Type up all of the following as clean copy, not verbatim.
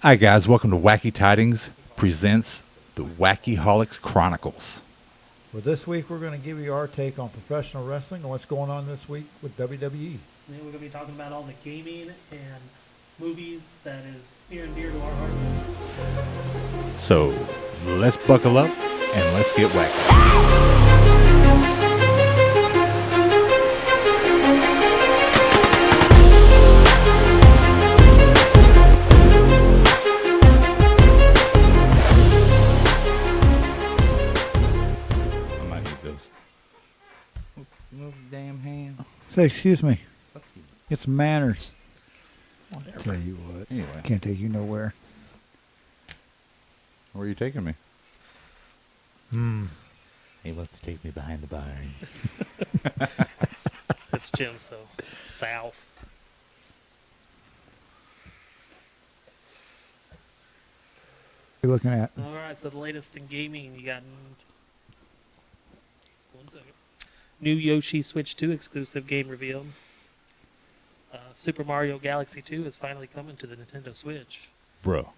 Hi guys, welcome to Wacky Tidings presents the Wackyholics Chronicles. Well, this week we're going to give you our take on professional wrestling and what's going on this week with WWE. And then we're going to be talking about all the gaming and movies that is near and dear to our heart. So let's buckle up and let's get wacky. I might need those. Move the damn hand. Say, excuse me. Fuck you. It's manners. Whatever. Tell you what. Anyway, Can't take you nowhere. where are you taking me? He wants to take me behind the barn. It's Jim, so south. What are you looking at? All right, so the latest in gaming, you got 1 second. New Yoshi Switch 2 exclusive game revealed. Super Mario Galaxy 2 is finally coming to the Nintendo Switch. Bro.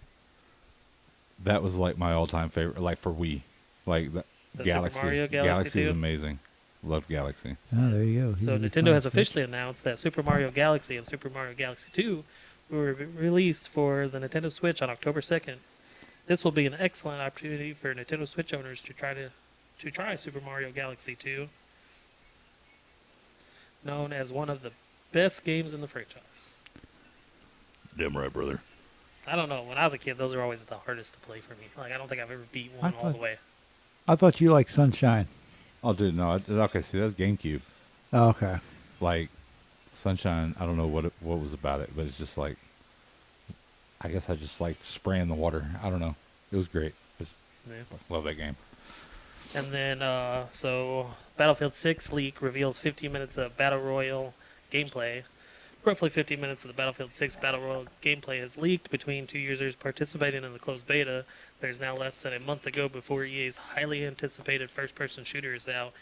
That was like my all-time favorite, like for Wii. Like the The Galaxy. Super Mario Galaxy is 2? amazing. Love Galaxy. Oh, there you go. So Nintendo has officially announced that Super Mario Galaxy and Super Mario Galaxy 2 were released for the Nintendo Switch on October 2nd. This will be an excellent opportunity for Nintendo Switch owners to try Super Mario Galaxy 2, known as one of the best games in the franchise. Damn right, brother. I don't know. When I was a kid, those are always the hardest to play for me. Like, I don't think I've ever beat one all the way. I thought you liked Sunshine. Oh, dude, no. Okay, see, that's GameCube. Oh, okay. Like, Sunshine, I don't know what was about it, but it's just like, I guess I just liked spraying the water. I don't know. It was great. Yeah. Love that game. And then, so Battlefield 6 leak reveals 15 minutes of Battle Royale gameplay. Roughly 15 minutes of the Battlefield 6 Battle Royale gameplay has leaked between two users participating in the closed beta. There's now less than a month to go before EA's highly anticipated first-person shooter is out,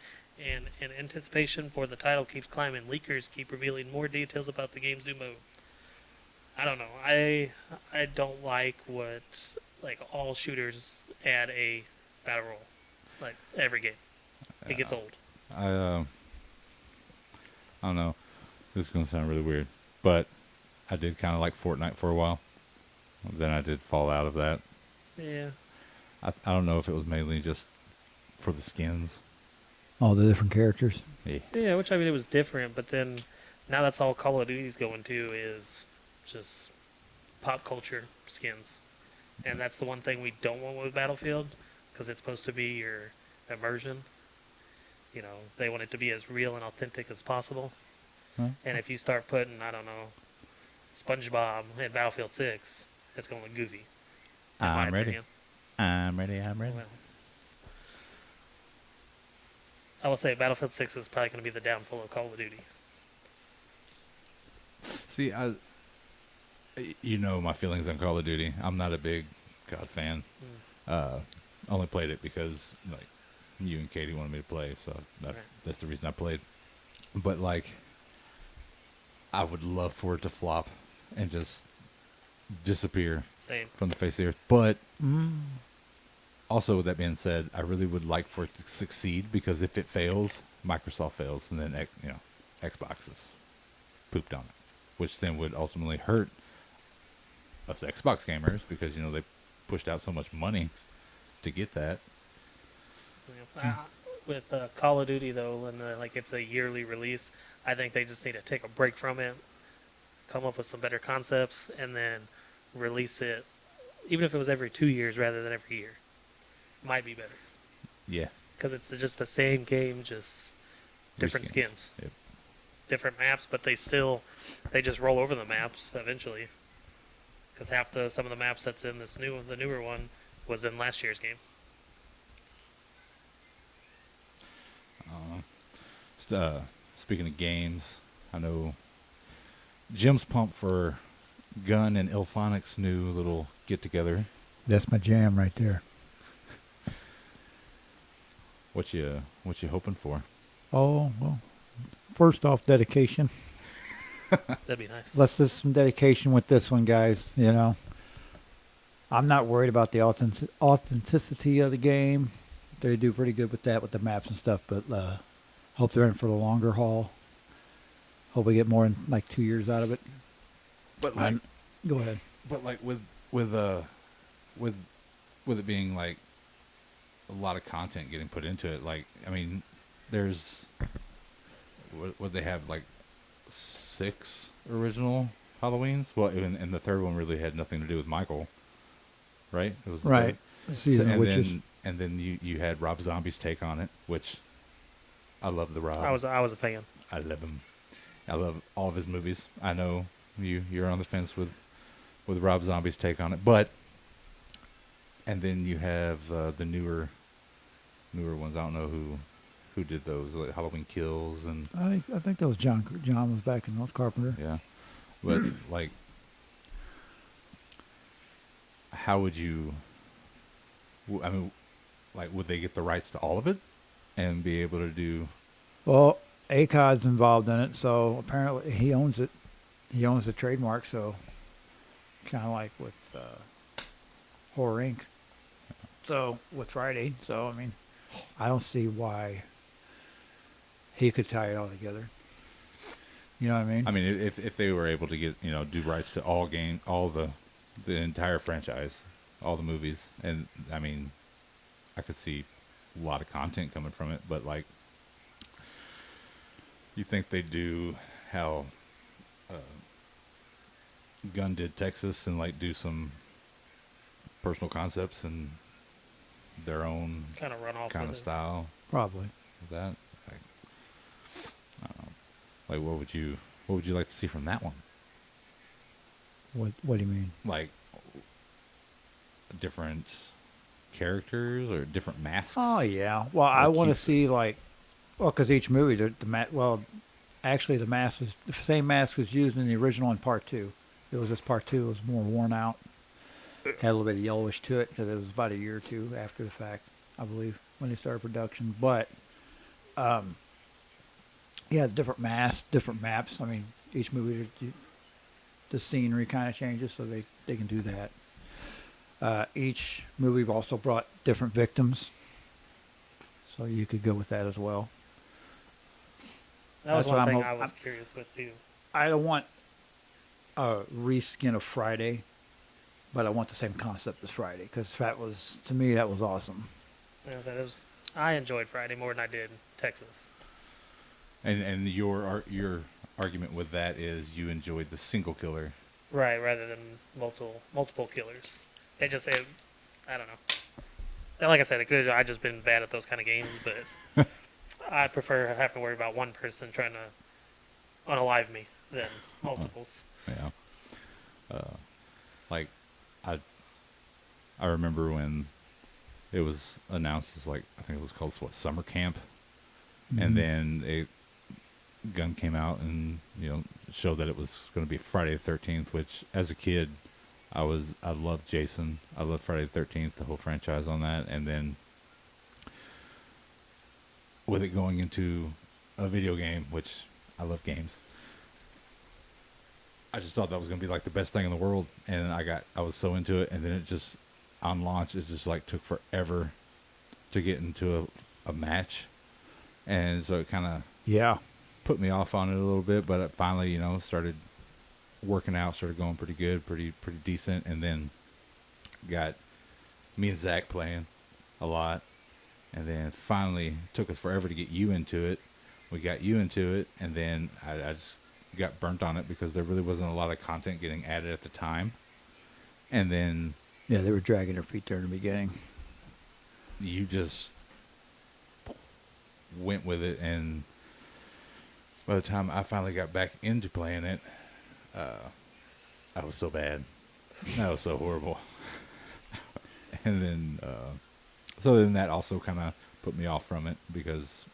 and anticipation for the title keeps climbing. Leakers keep revealing more details about the game's new mode. I don't know. I don't like what, like, all shooters add a battle royale. Like, every game. It gets old. I don't know. This is going to sound really weird, but I did kind of like Fortnite for a while. Then I did fall out of that. Yeah. I don't know if it was mainly just for the skins. All the different characters. Yeah, which, I mean, it was different, but then now that's all Call of Duty's going to is just pop culture skins. And that's the one thing we don't want with Battlefield, because it's supposed to be your immersion. You know, they want it to be as real and authentic as possible. Huh? And if you start putting, I don't know, SpongeBob in Battlefield 6, it's going to look goofy. In my I'm ready. opinion. I'm ready. I'm ready. Well, I will say Battlefield 6 is probably going to be the downfall of Call of Duty. See, you know my feelings on Call of Duty. I'm not a big COD fan. Only played it because like you and Katie wanted me to play, so that's the reason I played. But like, I would love for it to flop and just disappear Same. from the face of the earth. But also, with that being said, I really would like for it to succeed, because if it fails, Microsoft fails, and then Xbox is pooped on it, which then would ultimately hurt us Xbox gamers, because you know they pushed out so much money to get that. With Call of Duty, though, and like it's a yearly release, I think they just need to take a break from it, come up with some better concepts, and then release it, even if it was every 2 years rather than every year. Might be better. Yeah. Because it's just the same game, just different skins. Yep. Different maps, but they just roll over the maps eventually. Because some of the maps that's in the newer one was in last year's game. Speaking of games, I know Jim's pumped for Gun and Ilphonic's new little get-together. That's my jam right there. What you hoping for? Oh, well. First off, dedication. That'd be nice. Let's do some dedication with this one, guys. You know, I'm not worried about the authenticity of the game. They do pretty good with that, with the maps and stuff. But hope they're in for the longer haul. Hope we get more in like 2 years out of it. But like, Go ahead. but like with it being like a lot of content getting put into it. Like, I mean, there's what they have, like 6 original Halloweens. Well, and the third one really had nothing to do with Michael, right? It was Right. Season of Witches. And then you had Rob Zombie's take on it, which I love the Rob. I was a fan. I love him. I love all of his movies. I know you're on the fence with Rob Zombie's take on it, but and then you have the newer ones. I don't know who did those, like Halloween Kills and I think that was John. John was back in North Carpenter. yeah, but like, how would you? I mean, like, would they get the rights to all of it and be able to do? Well, ACOD's involved in it, so apparently he owns it. He owns the trademark, so kind of like with Horror Inc. So with Friday, so I mean, I don't see why he could tie it all together. You know what I mean? I mean, if they were able to get do rights to all the entire franchise, all the movies, and I mean, I could see a lot of content coming from it, but like, you think they do how Gunn did Texas and like do some personal concepts and their own Kind of run off kind with of it. style Probably. with that? Like, I don't know. Like, what would you like to see from that one? What do you mean? Like, different characters or different masks? Oh yeah. Well, I want to see like, well, because each movie, actually the mask was the same mask was used in the original and part 2. It was just part 2. It was more worn out. Had a little bit of yellowish to it because it was about a year or 2 after the fact, I believe, when they started production. But, yeah, different masks, different maps. I mean, each movie, the scenery kind of changes, so they can do that. Each movie also brought different victims, so you could go with that as well. That was That's what one thing I'm I was hop- curious with too. I don't want a reskin of Friday, but I want the same concept as Friday because to me, that was awesome. Like I said, I enjoyed Friday more than I did Texas. And your argument with that is you enjoyed the single killer. Right, rather than multiple killers. I don't know. And like I said, I just been bad at those kind of games, but I prefer having to worry about one person trying to unalive me than multiples. Yeah. Like, I remember when it was announced as, like, I think it was called summer camp, and then Gun came out and showed that it was going to be Friday the 13th, which as a kid I loved Jason. I loved Friday the 13th, the whole franchise on that, and then with it going into a video game, which I love games, I just thought that was going to be like the best thing in the world, and I was so into it, and then it just, on launch, it just like took forever to get into a match, and so it kind of put me off on it a little bit, but it finally, started working out, started going pretty good, pretty decent, and then got me and Zach playing a lot, and then finally took us forever to get you into it. We got you into it, and then I just got burnt on it because there really wasn't a lot of content getting added at the time, and then they were dragging their feet there in the beginning. You just went with it, and by the time I finally got back into playing it, I was so bad. That was so horrible. And then, so then that also kind of put me off from it because,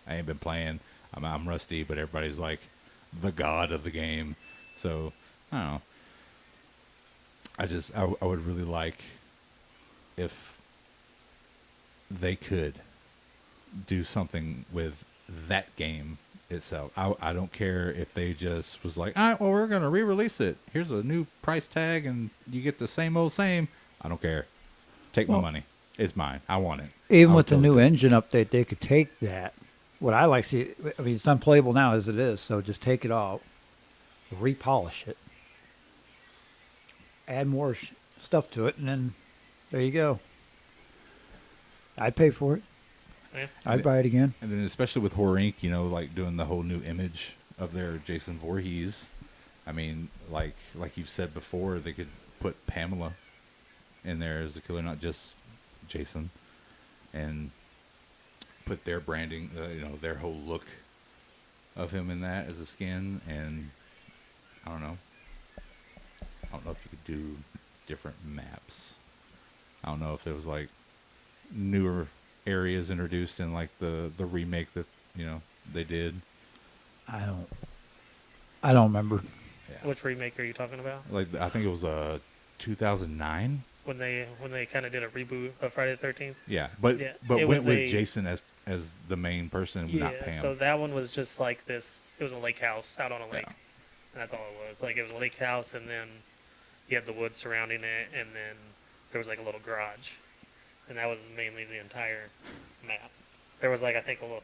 I ain't been playing. I'm rusty, but everybody's like the god of the game. So, I don't know. I would really like if they could do something with that game itself. I don't care if they just was like, all right, well, we're going to re-release it. Here's a new price tag, and you get the same old same. I don't care. Take my Well- money. It's mine. I want it. Even I with would the new totally do it. engine update, they could take that. What I like to see, I mean, it's unplayable now as it is, so just take it all, repolish it, add more stuff to it, and then there you go. I'd pay for it. Yeah. I'd buy it again. And then especially with Horror Inc., like doing the whole new image of their Jason Voorhees. I mean, like you've said before, they could put Pamela in there as a killer, not just Jason, and put their branding, their whole look of him in that as a skin. And I don't know if you could do different maps. I don't know if there was like newer areas introduced in like the remake that they did. I don't remember. Yeah. Which remake are you talking about? Like I think it was 2009. When they kind of did a reboot of Friday the 13th. Yeah, but Yeah, but it went was with a- Jason as the main person, not Pam. So that one was just like this. It was a lake house out on a lake. Yeah. And that's all it was. Like it was a lake house, and then you had the woods surrounding it, and then there was like a little garage, and that was mainly the entire map. There was like I think a little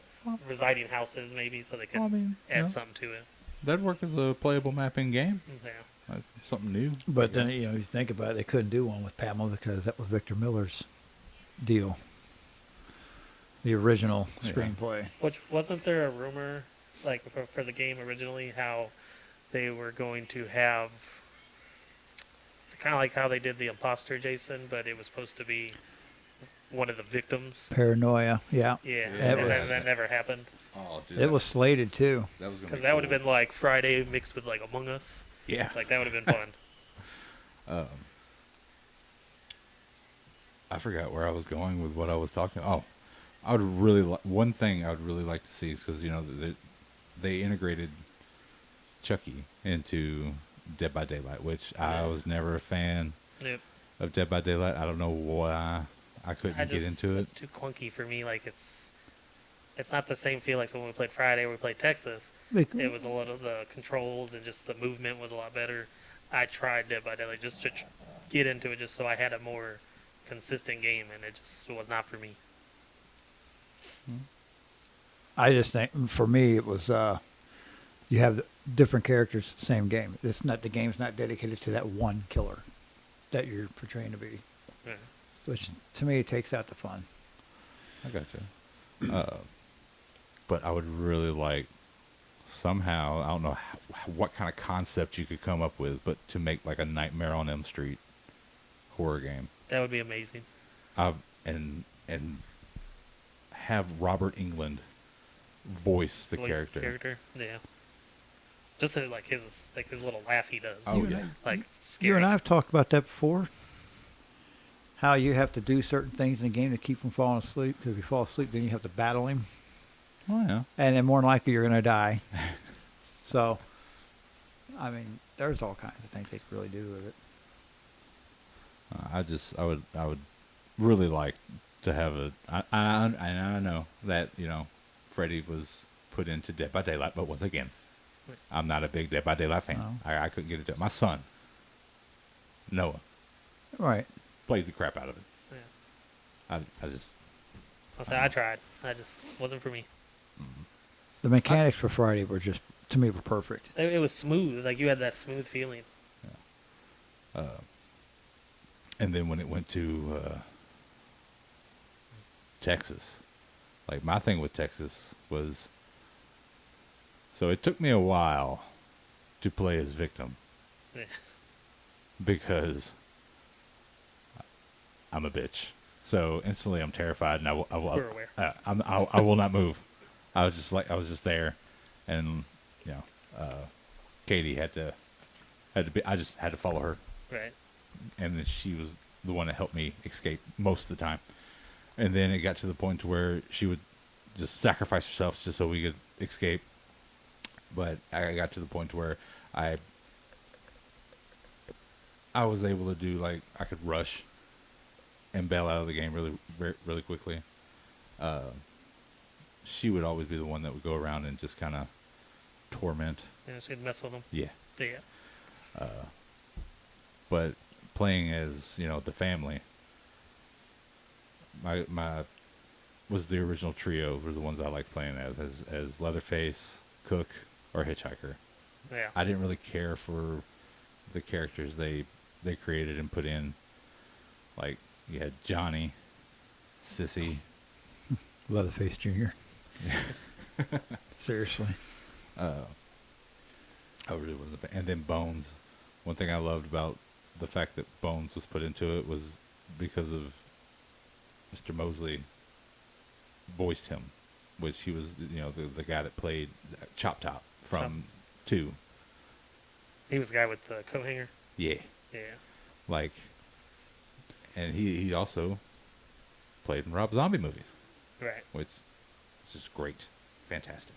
residing houses maybe, so they could add something to it. That'd work as a playable map in game. Yeah. Something new. But then, you think about it, they couldn't do one with Pamela because that was Victor Miller's deal. The original Yeah. screenplay. Which wasn't there a rumor, like for the game originally, how they were going to have kind of like how they did the imposter Jason, but it was supposed to be one of the victims. Paranoia, yeah. Yeah, That and was- that never happened Oh, dude, It was slated too. that was gonna because be that would have cool. been like Friday mixed with like Among Us. Yeah. Like that would have been fun. I forgot where I was going with what I was talking. Oh, I would really one thing I would really like to see is because they integrated Chucky into Dead by Daylight, which I was never a fan Yep. of Dead by Daylight. I don't know why I couldn't get into It's it. too clunky for me. Like it's not the same feel like so when we played Friday or we played Texas. It was a lot of the controls and just the movement was a lot better. I tried Dead by Daylight just to get into it, just so I had a more consistent game, and it just was not for me. I just think, for me, it was, you have different characters, same game. It's not, the game's not dedicated to that one killer that you're portraying to be. Yeah. Which, to me, takes out the fun. I gotcha. But I would really like somehow, I don't know what kind of concept you could come up with, but to make like a Nightmare on Elm Street horror game. That would be amazing. And have Robert Englund voice the Voice character. Yeah. Just like his little laugh he does. Oh, yeah. Like scary. You and I have talked about that before. How you have to do certain things in the game to keep from falling asleep. Because if you fall asleep, then you have to battle him. Oh, yeah. And then more than likely, you're going to die. So, I mean, there's all kinds of things they could really do with it. I would really like to have I know that, Freddy was put into Dead by Daylight, but once again, I'm not a big Dead by Daylight fan. No. I couldn't get into it. My son, Noah, Right. plays the crap out of it. Yeah. I just, I'll say I tried. I just wasn't for me. The mechanics for Friday were just, to me, were perfect. It was smooth. Like you had that smooth feeling. and then when it went to Texas, like my thing with Texas was, so it took me a while to play as victim Yeah. because I'm a bitch. So instantly I'm terrified, and We're aware. I will not move. I was just there, and Katie had to be. I just had to follow her, Right. and then she was the one that helped me escape most of the time. And then it got to the point to where she would just sacrifice herself just so we could escape. But I got to the point where I was able to do, like, I could rush and bail out of the game really quickly. She would always be the one that would go around and just kind of torment. Yeah, she'd mess with them. Yeah. Yeah. But playing as the family. My was the original trio were the ones I liked playing as Leatherface, Cook, or Hitchhiker. Yeah. I didn't really care for the characters they created and put in. Like you had Johnny, Sissy, Leatherface Jr. Seriously. I really wasn't a fan. And then Bones. One thing I loved about the fact that Bones was put into it was because of Mr. Mosley voiced him, which he was the guy that played Chop Top from 2. He was the guy with the coat hanger. Yeah. Yeah. Like, and he also played in Rob Zombie movies. Right. Which is just great. Fantastic.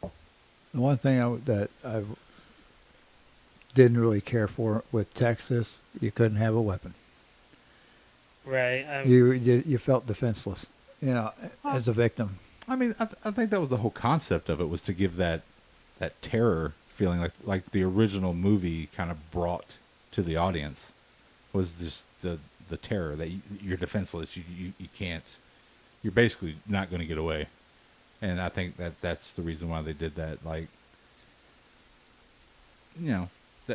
The one thing that I didn't really care for with Texas, you couldn't have a weapon. Right. You felt defenseless, as a victim. I mean, I think that was the whole concept of it, was to give that terror feeling, like the original movie kind of brought to the audience, was just the terror that you're defenseless. You can't. You're basically not going to get away. And I think that's the reason why they did that. Like,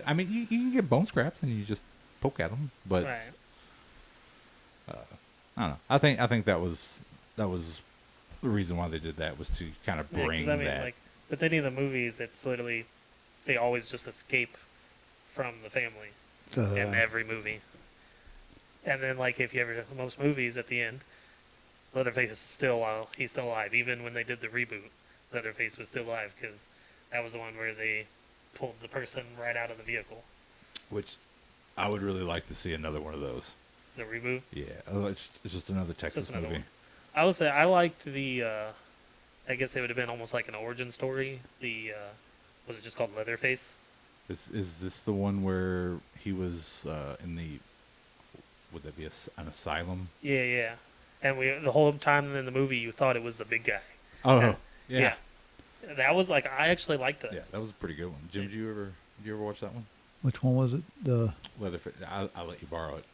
I mean, you can get bone scraps and you just poke at them, but right. I don't know. I think that was the reason why they did that, was to kind of bring that. Like with any of the movies, it's literally they always just escape from the family in every movie. And then, like, if you ever most movies at the end, Leatherface is still he's still alive. Even when they did the reboot, Leatherface was still alive, because that was the one where they pulled the person right out of the vehicle. Which I would really like to see another one of those. The reboot? Yeah, it's just another Texas movie. One. I would say I liked the. I guess it would have been almost like an origin story. The was it just called Leatherface? Is this the one where he was in the? Would that be an asylum? Yeah. And the whole time in the movie, you thought it was the big guy. Oh, yeah. That was like, I actually liked it. Yeah, that was a pretty good one. Jim, did you ever watch that one? Which one was it? The Leatherface. I'll let you borrow it.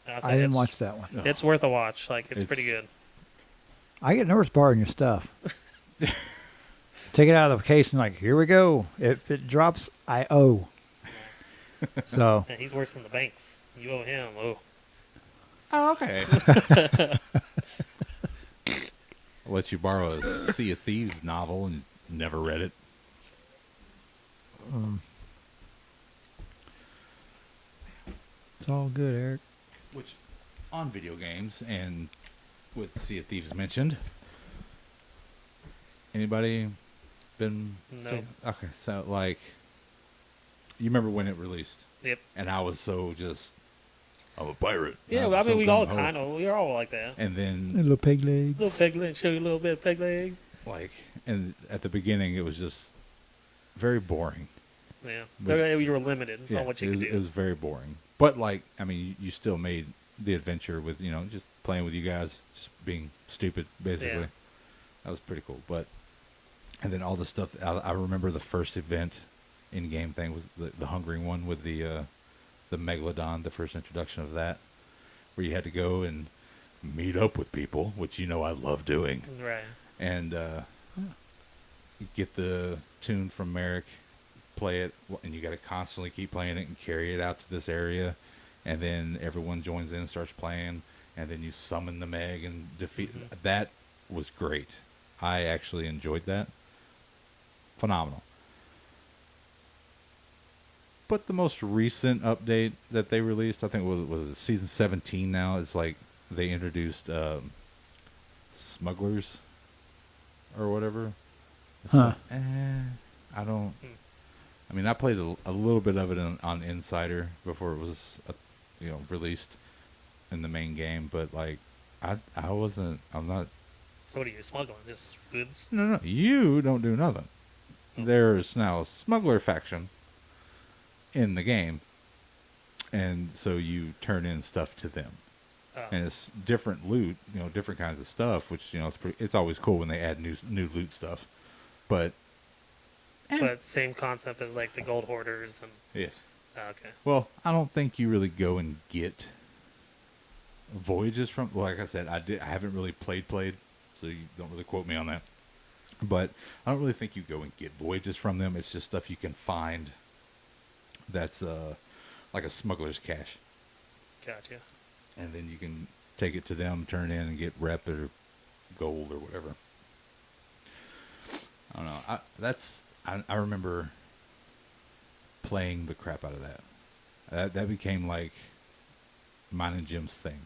I didn't watch that one. It's worth a watch. Like, it's pretty good. I get nervous borrowing your stuff. Take it out of the case and here we go. If it drops, I owe. So. And he's worse than the banks. You owe him. Oh, okay. I'll let you borrow a Sea of Thieves novel and never read it. It's all good, Eric. Which, on video games, and with Sea of Thieves mentioned, anybody been... No. Okay, so, you remember when it released? Yep. And I was so just... I'm a pirate. Yeah, well, I mean, we're all like that. And then... A little peg leg. Little peg leg, show you a little bit of peg leg. And at the beginning, it was just very boring. Yeah. You were limited on what you could do. It was very boring. But, you still made the adventure with, just playing with you guys, just being stupid, basically. Yeah. That was pretty cool. And then all the stuff, I remember the first event in-game thing was the hungering one with the Megalodon, the first introduction of that, where you had to go and meet up with people, which I love doing. Right. And you get the tune from Merrick, play it, and you got to constantly keep playing it and carry it out to this area, and then everyone joins in and starts playing, and then you summon the Meg and defeat. Mm-hmm. That was great. I actually enjoyed that. Phenomenal. But the most recent update that they released, I think was season 17 now, is they introduced smugglers or whatever. Huh. I don't... I mean, I played a little bit of it on Insider before it was, released in the main game, but I'm not... So what are you smuggling? Just goods? No. You don't do nothing. Oh. There's now a smuggler faction in the game, and so you turn in stuff to them. Oh. And it's different loot, different kinds of stuff, which, it's always cool when they add new loot stuff. But same concept as the gold hoarders and yes. Oh, okay. Well, I don't think you really go and get voyages from. Well, like I said, I haven't really played, so you don't really quote me on that. But I don't really think you go and get voyages from them. It's just stuff you can find. That's like a smuggler's cache, Gotcha. and then you can take it to them, turn it in, and get rep or gold or whatever. I don't know. I remember playing the crap out of that. That became like mine and Jim's thing.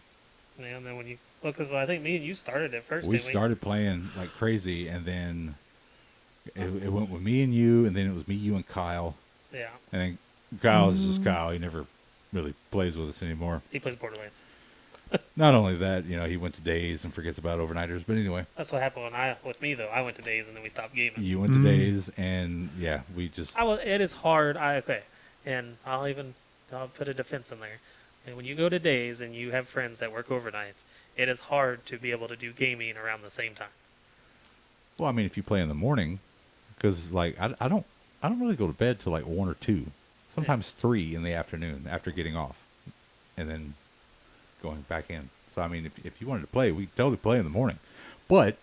Yeah, and then when you because I think me and you started it first. We didn't started playing like crazy, and then it went with me and you, and then it was me, you, and Kyle. Yeah. And then Kyle is just Kyle. He never really plays with us anymore. He plays Borderlands. Not only that, he went to Days and forgets about overnighters. But anyway, That's what happened with me though. I went to Days and then we stopped gaming. you went to Days, and yeah, we just. It is hard. And I'll put a defense in there. And when you go to Days and you have friends that work overnights, it is hard to be able to do gaming around the same time. Well, I mean, if you play in the morning, because like I don't really go to bed till like 1 or 2, sometimes 3 in the afternoon after getting off, and then going back in. So I mean, if you wanted to play, we could totally play in the morning, but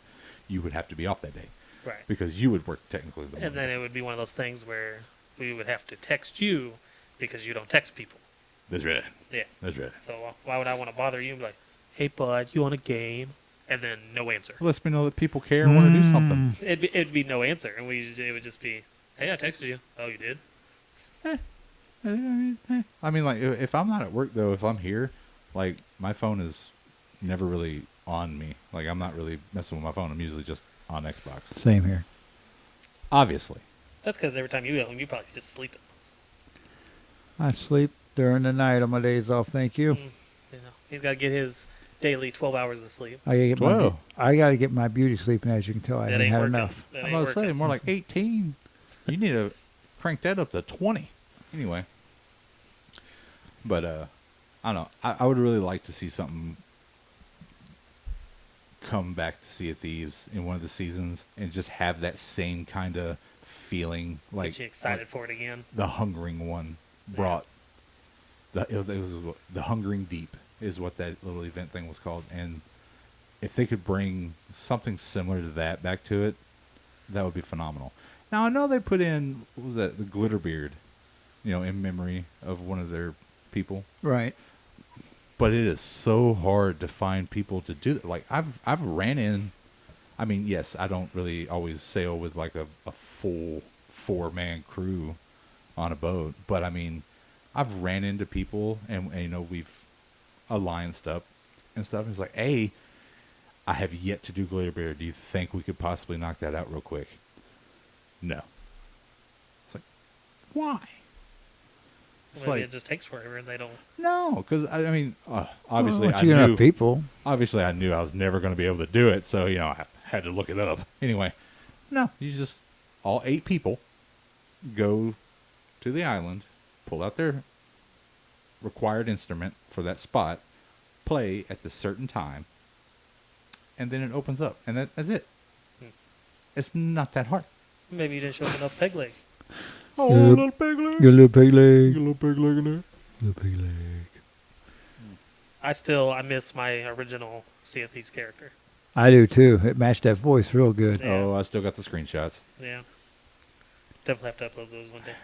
you would have to be off that day, Right. because you would work technically the morning. And then it would be one of those things where we would have to text you because you don't text people. That's right. Yeah. That's right. So why would I want to bother you and be like, hey, bud, you want a game? And then no answer. It lets me know that people care and want to do something. It'd be no answer. And it would just be, hey, I texted you. Oh, you did? I mean, like, if I'm not at work, though, if I'm here, like, my phone is never really on me. Like, I'm not really messing with my phone. I'm usually just on Xbox. Same here. Obviously. That's because every time you get home, you're probably just sleeping. I sleep during the night on my days off. Thank you. He's got to get his daily 12 hours of sleep. I got to get my beauty sleeping. As you can tell, I That haven't ain't had working. enough. That I'm ain't about to say, working. more like 18. You need to crank that up to 20. Anyway. But, I don't know. I would really like to see something come back to Sea of Thieves in one of the seasons and just have that same kind of feeling. Like, Get you excited for it again. the Hungering one brought. It was the Hungering Deep is what that little event thing was called. And if they could bring something similar to that back to it, that would be phenomenal. Now, I know they put in, what was that, the Glitterbeard, in memory of one of their people. Right. But it is so hard to find people to do that. Like, I've ran in, I mean, yes, I don't really always sail with like a full 4-man crew on a boat. But, I mean, I've ran into people and we've allianced up and stuff. And it's like, hey, I have yet to do Glitterbeard. Do you think we could possibly knock that out real quick? No. It's like, why? It's Maybe like, it just takes forever and they don't. no, because I mean, obviously, once I you get knew enough people. Obviously, I knew I was never going to be able to do it, so I had to look it up. Anyway, no, you just all 8 people go to the island, pull out their required instrument for that spot, play at the certain time, and then it opens up, and that's it. It's not that hard. Maybe you didn't show them enough peg leg. Oh, Yep. little pig leg. Your little pig leg. Little pig leg in there. Little pig leg. I miss my original Sea of Thieves character. I do too. It matched that voice real good. Yeah. Oh, I still got the screenshots. Yeah. Definitely have to upload those one day.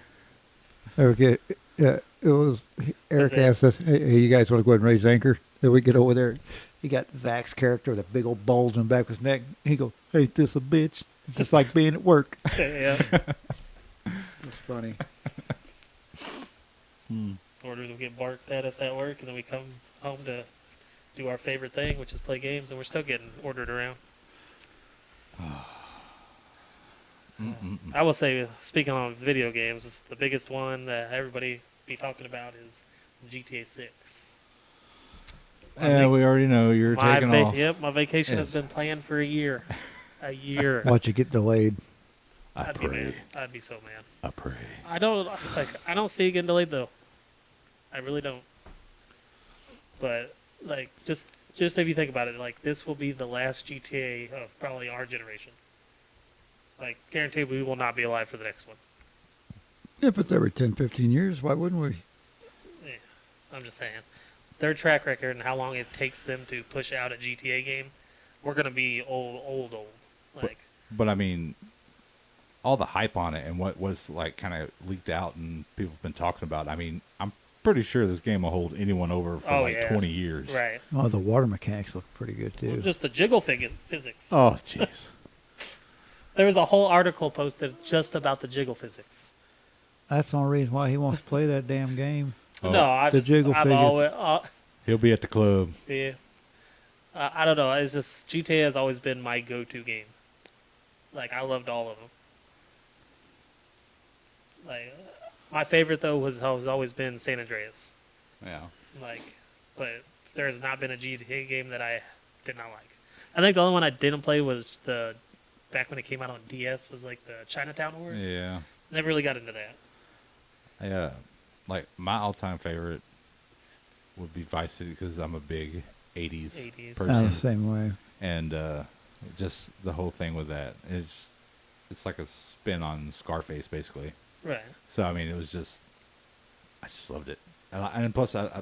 Eric, it was Eric it? asked us, hey, you guys want to go ahead and raise anchor? Then we get over there. He got Zach's character with a big old bulge in the back of his neck. He goes, ain't this a bitch? It's just like being at work. Yeah. It's funny. Orders will get barked at us at work, and then we come home to do our favorite thing, which is play games, and we're still getting ordered around. I will say, speaking on video games, the biggest one that everybody be talking about is GTA 6. Yeah, we already know you're taking off. Yep, my vacation has Yes. been planned for a year. A year. Watch it get delayed. I I'd be pray. mad. I'd be so mad. I pray. I don't see it getting delayed though. I really don't. But just if you think about it, this will be the last GTA of probably our generation. Guaranteed we will not be alive for the next one. If it's every 10, 15 years, why wouldn't we? I'm just saying. Their track record and how long it takes them to push out a GTA game, we're going to be old. Like, But I mean, all the hype on it and what was like kind of leaked out and people have been talking about. I mean, I'm pretty sure this game will hold anyone over for 20 years. Right. Oh, the water mechanics look pretty good too. Well, just the jiggle physics. Oh, jeez. There was a whole article posted just about the jiggle physics. That's the only reason why he wants to play that damn game. Oh, No, I've jiggle figures. always, he'll be at the club. yeah. I don't know. It's just GTA has always been my go-to game. Like, I loved all of them. Like, my favorite though has always been San Andreas. Yeah. Like, but there has not been a GTA game that I did not like. I think the only one I didn't play was back when it came out on DS was like the Chinatown Wars. Yeah. Never really got into that. Yeah. Like my all-time favorite would be Vice City because I'm a big 80s 80s. person. I'm the same way. And just the whole thing with that, it's like a spin on Scarface, basically. Right. So I mean, I just loved it, and plus, and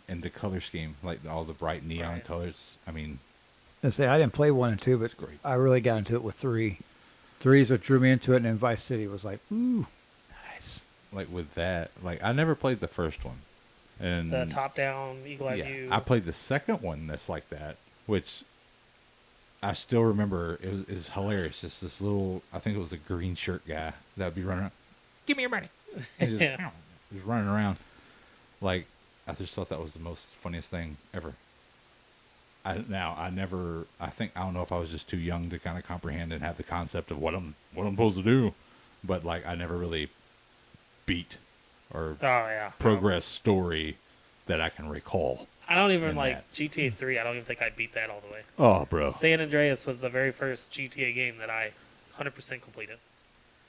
the color scheme, like all the bright neon Right. colors. I mean, I say I didn't play 1 and 2, but it's great. I really got into it with 3. 3 is what drew me into it, and then Vice City was like, ooh, nice. Like with that, like I never played the first one, and The top-down eagle eye view. I played the second one that's like that, which I still remember. It was hilarious. Just this little, I think it was a green shirt guy that would be running around. Give me your money. And just, Yeah. just running around. Like, I just thought that was the most funniest thing ever. I don't know if I was just too young to kind of comprehend and have the concept of what I'm supposed to do, but like I never really beat or Oh yeah. progress story that I can recall. I don't even in like that. GTA 3. I don't even think I beat that all the way. Oh, bro. San Andreas was the very first GTA game that I 100% completed.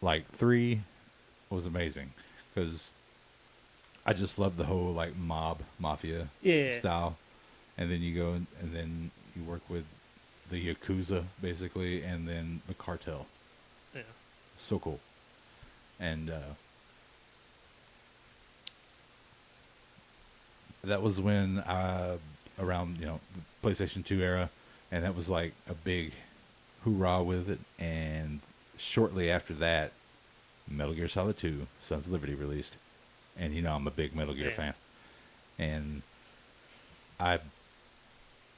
Like 3 was amazing because I just love the whole like mafia Yeah. style, and then you go and then you work with the Yakuza basically, and then the cartel. Yeah. So cool, and that was when around the PlayStation 2 era, and that was like a big hoorah with it, and shortly after that, Metal Gear Solid 2, Sons of Liberty released. And I'm a big Metal Gear fan. And I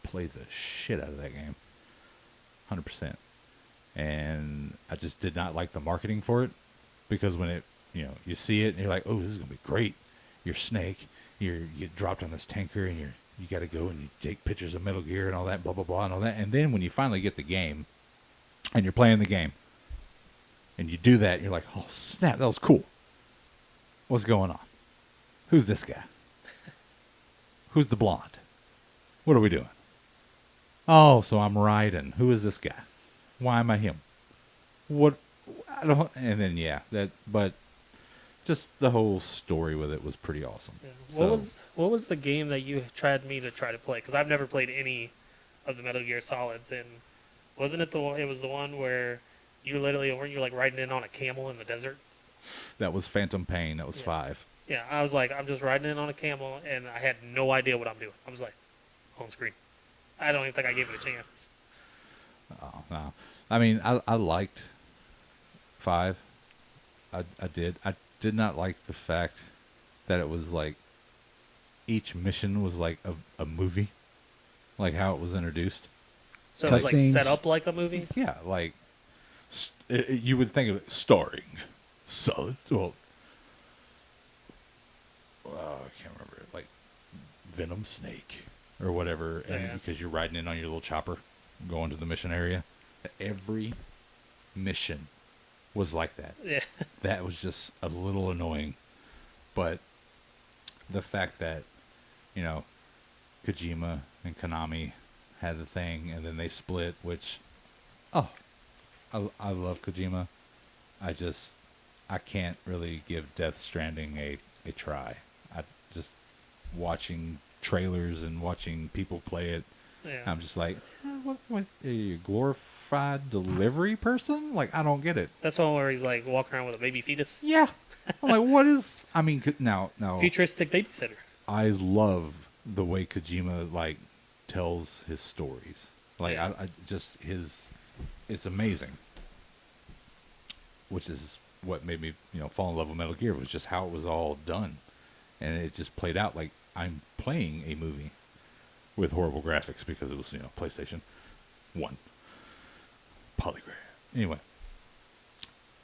played the shit out of that game. 100%. And I just did not like the marketing for it. Because when it, you see it and you're like, oh, this is going to be great. You're Snake. You get dropped on this tanker and you got to go and you take pictures of Metal Gear and all that, blah, blah, blah, and all that. And then when you finally get the game and you're playing the game, and you do that, and you're like, oh, snap, that was cool. What's going on? Who's this guy? Who's the blonde? What are we doing? Oh, so I'm Raiden. Who is this guy? Why am I him? What? I don't. And then but just the whole story with it was pretty awesome. Yeah. What was the game that you tried me to try to play? Because I've never played any of the Metal Gear Solids, and wasn't it it was the one where weren't you like riding in on a camel in the desert? That was Phantom Pain. That was 5. Yeah, I was like, I'm just riding in on a camel, and I had no idea what I'm doing. I was like, home screen. I don't even think I gave it a chance. Oh, no. I mean, I liked 5. I did. I did not like the fact that it was like each mission was like a movie, like how it was introduced. So it was like Cutscenes. set up like a movie? Yeah, like you would think of it starring Solid. Well, I can't remember, like Venom Snake or whatever, and Yeah. because you're riding in on your little chopper, going to the mission area. Every mission was like that. Yeah. That was just a little annoying, but the fact that Kojima and Konami had the thing, and then they split, which I love Kojima. I can't really give Death Stranding a try. I just watching trailers and watching people play it. Yeah. I'm just like, what are you, a glorified delivery person? Like, I don't get it. That's one where he's like walking around with a baby fetus. Yeah. I'm like, what is? I mean, now, Futuristic babysitter. I love the way Kojima like tells his stories. Like Yeah. I just it's amazing. Which is what made me, fall in love with Metal Gear, was just how it was all done. And it just played out like I'm playing a movie with horrible graphics because it was, PlayStation 1. Polygram. Anyway.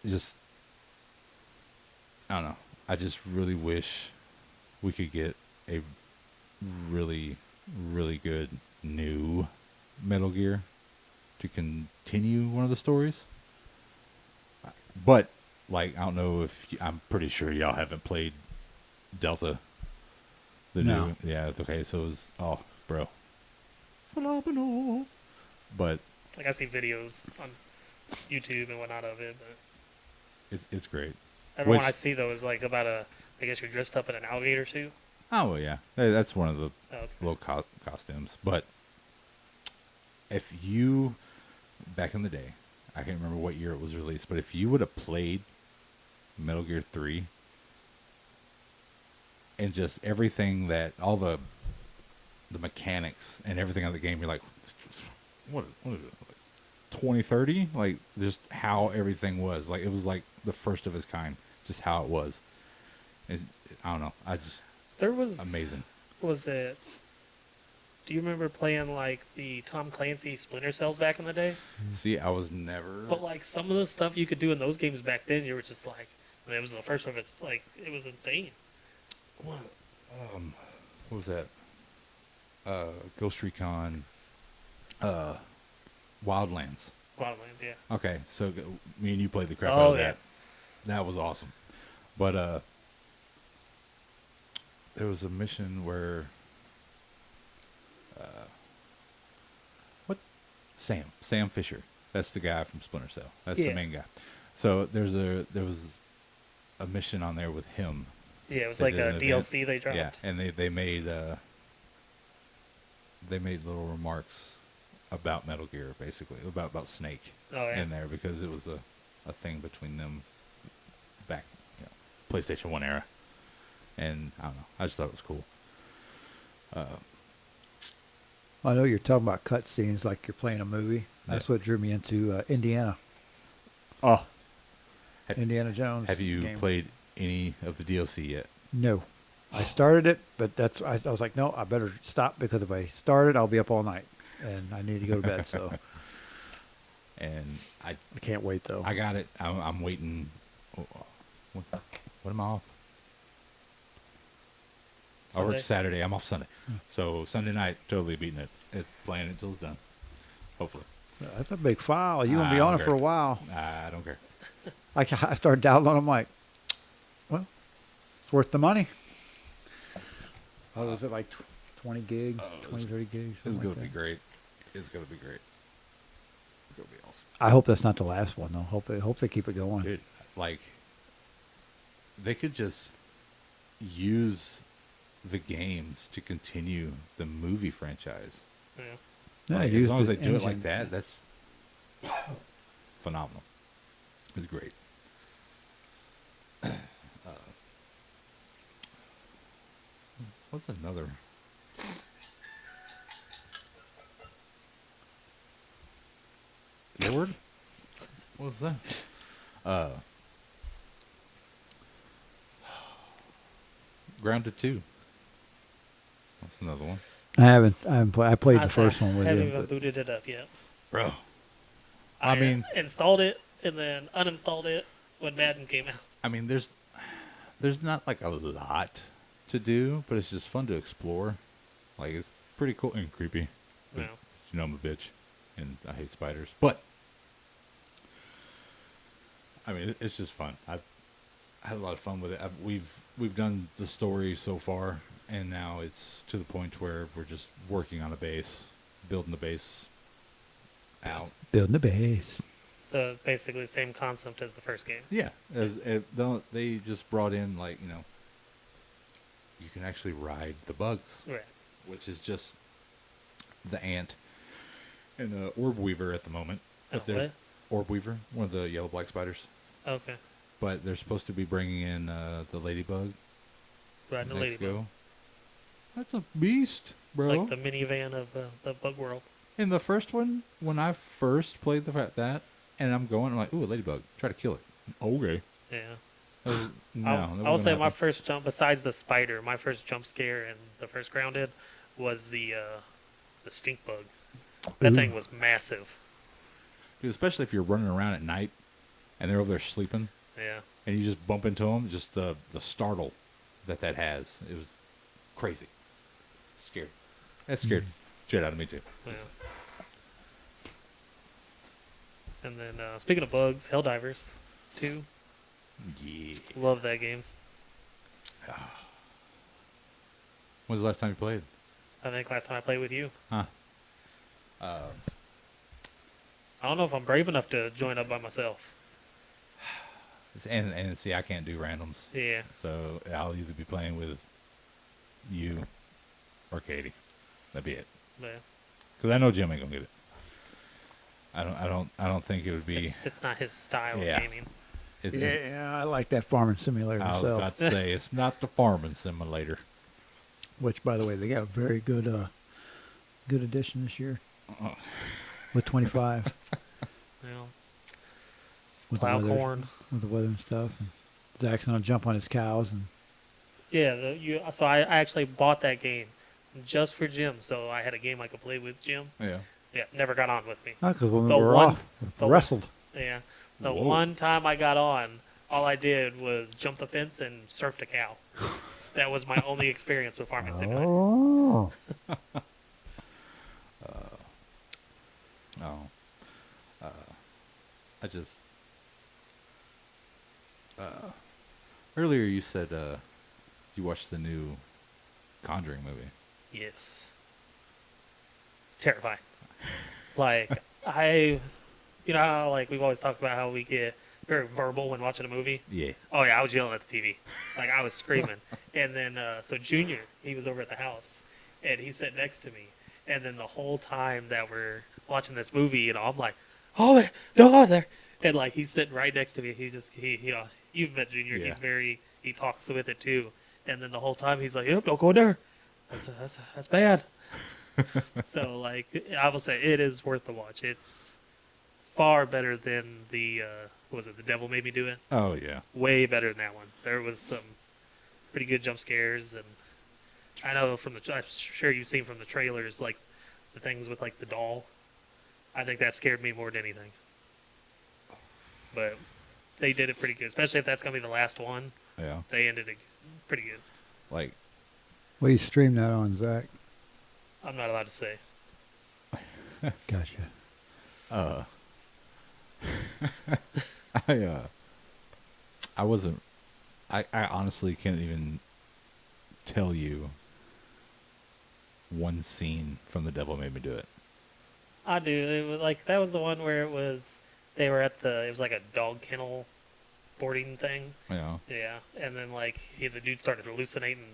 Just, I don't know. I just really wish we could get a really, really good new Metal Gear to continue one of the stories. But, like, I don't know if I'm pretty sure y'all haven't played Delta. No. New, yeah, okay, so it was, bro, phenomenal. But Like I see videos on YouTube and whatnot of it, but it's great. everyone Which- I see though is like about I guess you're dressed up in an alligator suit. Oh, well, yeah, that's one of the Oh, it's little costumes. But if you, back in the day, I can't remember what year it was released, but if you would have played Metal Gear 3 and just everything that, all the mechanics and everything of the game, you're like, what is it, like 2030? Like, just how everything was. Like, it was like the first of its kind, just how it was. And I don't know, there was amazing. Was it? Do you remember playing like the Tom Clancy Splinter Cells back in the day? See, I was never. But like some of the stuff you could do in those games back then, you were just like, I mean, it was the first of its like it was insane. What was that? Ghost Recon, Wildlands. Wildlands, yeah. Okay, so me and you played the crap Oh, out of yeah. that. That was awesome. But there was a mission where what? Sam Fisher. That's the guy from Splinter Cell. That's Yeah. the main guy. So there was a mission on there with him. Yeah, it was They like did a an DLC event. they dropped. Yeah, and they made little remarks about Metal Gear, basically about Snake Oh, yeah. in there, because it was a thing between them back, PlayStation 1 era. And I don't know, I just thought it was cool. I know you're talking about cutscenes like you're playing a movie. That's Yeah. what drew me into Indiana. Oh, Indiana Jones. have you game. played any of the DLC yet? No. I started it, but I was like, no, I better stop, because if I start it, I'll be up all night, and I need to go to bed. So And I can't wait though. got it. I'm waiting. What am I off? I work Sunday? Saturday. I'm off Sunday. So Sunday night, totally beating it. Playing it until it's done. Hopefully. That's a big file. You're gonna I be don't on it care. for a while. I don't care. I started downloading. I'm like, well, it's worth the money. What was it, like 20 gigs, 20, 30 gigs? It's something going like to be that? great. It's going to be great. It's going to be awesome. I hope that's not the last one though. Hope they keep it going. Dude, like, they could just use the games to continue the movie franchise. Yeah. Yeah, Like, as use long as the they do it like engine. that, that's phenomenal. It's great. What's another? Lord? What was that? Grounded 2. That's another one. I haven't played. I played the I first one with haven't you. even but- booted it up yet. Bro. I mean- installed it and then uninstalled it when Madden came out. I mean, there's not like a lot to do, but it's just fun to explore. Like, it's pretty cool and creepy. No. You know I'm a bitch, and I hate spiders. But I mean, it's just fun. I had a lot of fun with it. We've done the story so far, and now it's to the point where we're just working on a base, building the base out. Building the base. So basically the same concept as the first game. Yeah, they just brought in, like, you can actually ride the bugs, Right. which is just the ant and the orb weaver at the moment. Oh, If there's- Orb weaver, one of the yellow black spiders. Okay. But they're supposed to be bringing in the ladybug Riding the next ladybug. go. That's a beast, bro. It's like the minivan of the Bug World. In the first one, when I first played that, and I'm like, ooh, a ladybug. Try to kill it. Okay. Yeah. No, I will say my first jump, besides the spider, my first jump scare in the first Grounded was the stink bug. That Ooh. thing was massive. Dude, especially if you're running around at night and they're over there sleeping, Yeah. and you just bump into them, just the startle that has. It was crazy. Scared. That scared shit out of me, too. Yeah. And then, speaking of bugs, Helldivers 2. Yeah. Love that game. When's the last time you played? I think last time I played with you. Huh. I don't know if I'm brave enough to join up by myself. And see, I can't do randoms. Yeah. So I'll either be playing with you or Katie. That'd be it. Yeah. Because I know Jim ain't gonna get it. I don't think it would be. It's not his style Yeah. of gaming. Yeah, I like that farming simulator I was myself. about to say it's not the farming simulator. Which, by the way, they got a very good edition this year Oh. with 25 You know, with plow the weather, corn. with the weather and stuff. And Zach's gonna jump on his cows and Yeah. So I actually bought that game just for Jim, so I had a game I could play with Jim. Yeah. Yeah. Never got on with me. because when we The were one- off, the- we wrestled. Yeah. The Whoa. one time I got on, all I did was jump the fence and surfed a cow. That was my only experience with Farming Simulator. Oh, Oh. I just. Earlier you said you watched the new Conjuring movie. Yes. Terrifying. Like, you know how, like, we've always talked about how we get very verbal when watching a movie? Yeah. Oh, yeah, I was yelling at the TV. Like, I was screaming. And then, so Junior, he was over at the house, and he sat next to me. And then the whole time that we're watching this movie, you know, I'm like, oh, man, don't go there. And, like, he's sitting right next to me. You've met Junior. Yeah. He talks with it, too. And then the whole time, he's like, yep, don't go in there. That's bad. So, like, I will say it is worth the watch. It's far better than the, what was it, The Devil Made Me Do It? Oh yeah. Way better than that one. There was some pretty good jump scares, and I know I'm sure you've seen from the trailers, like, the things with, like, the doll. I think that scared me more than anything. But they did it pretty good, especially if that's going to be the last one. Yeah. They ended it pretty good. Like. well, you streamed that on Zach. I'm not allowed to say. Gotcha. I honestly can't even tell you one scene from The Devil Made Me Do It. I do. It was like that was the one where they were at it was like a dog kennel boarding thing. Yeah. Yeah, and then like the dude started hallucinating,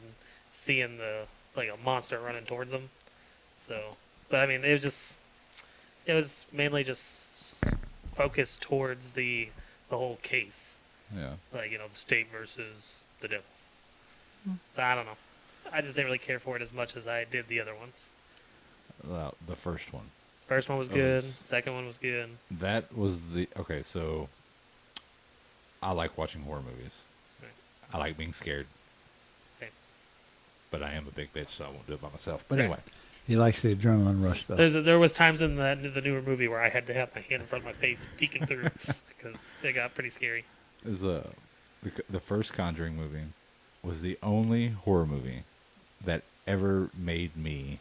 seeing like a monster running towards him. So, but I mean, it was mainly just focused towards the whole case, Yeah. like, you know, the state versus the devil. So I don't know. I just didn't really care for it as much as I did the other ones. Well, the first one. First one was That good. was- Second one was good. That was okay. So I like watching horror movies. Right. I like being scared, Same. but I am a big bitch, so I won't do it by myself. But Right. anyway, He likes the adrenaline rush stuff. There was times in the newer movie where I had to have my hand in front of my face peeking through because it got pretty scary. is the first Conjuring movie was the only horror movie that ever made me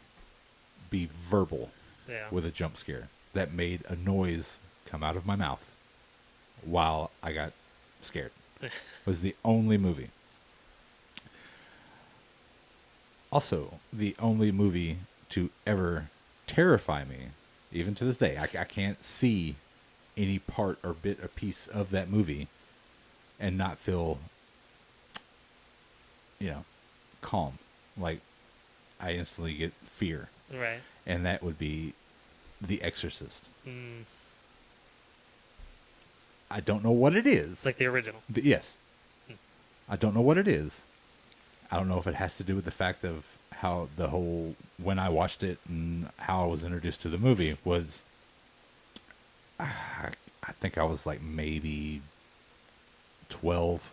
be verbal Yeah. with a jump scare, that made a noise come out of my mouth while I got scared. Was the only movie. Also, the only movie to ever terrify me, even to this day. I can't see any part or bit or piece of that movie and not feel, calm. Like, I instantly get fear. Right. And that would be The Exorcist. Mm, I don't know what it is. like the original. Yes. I don't know what it is. I don't know if it has to do with the fact of how the whole when I watched it and how I was introduced to the movie was. I think I was like maybe 12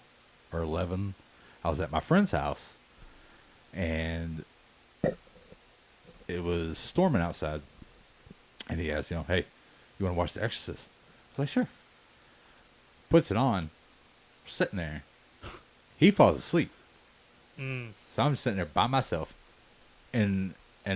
or 11. I was at my friend's house, and it was storming outside. And he asked, hey, you want to watch The Exorcist? I was like, sure. Puts it on, sitting there. He falls asleep. So I'm just sitting there by myself, and I've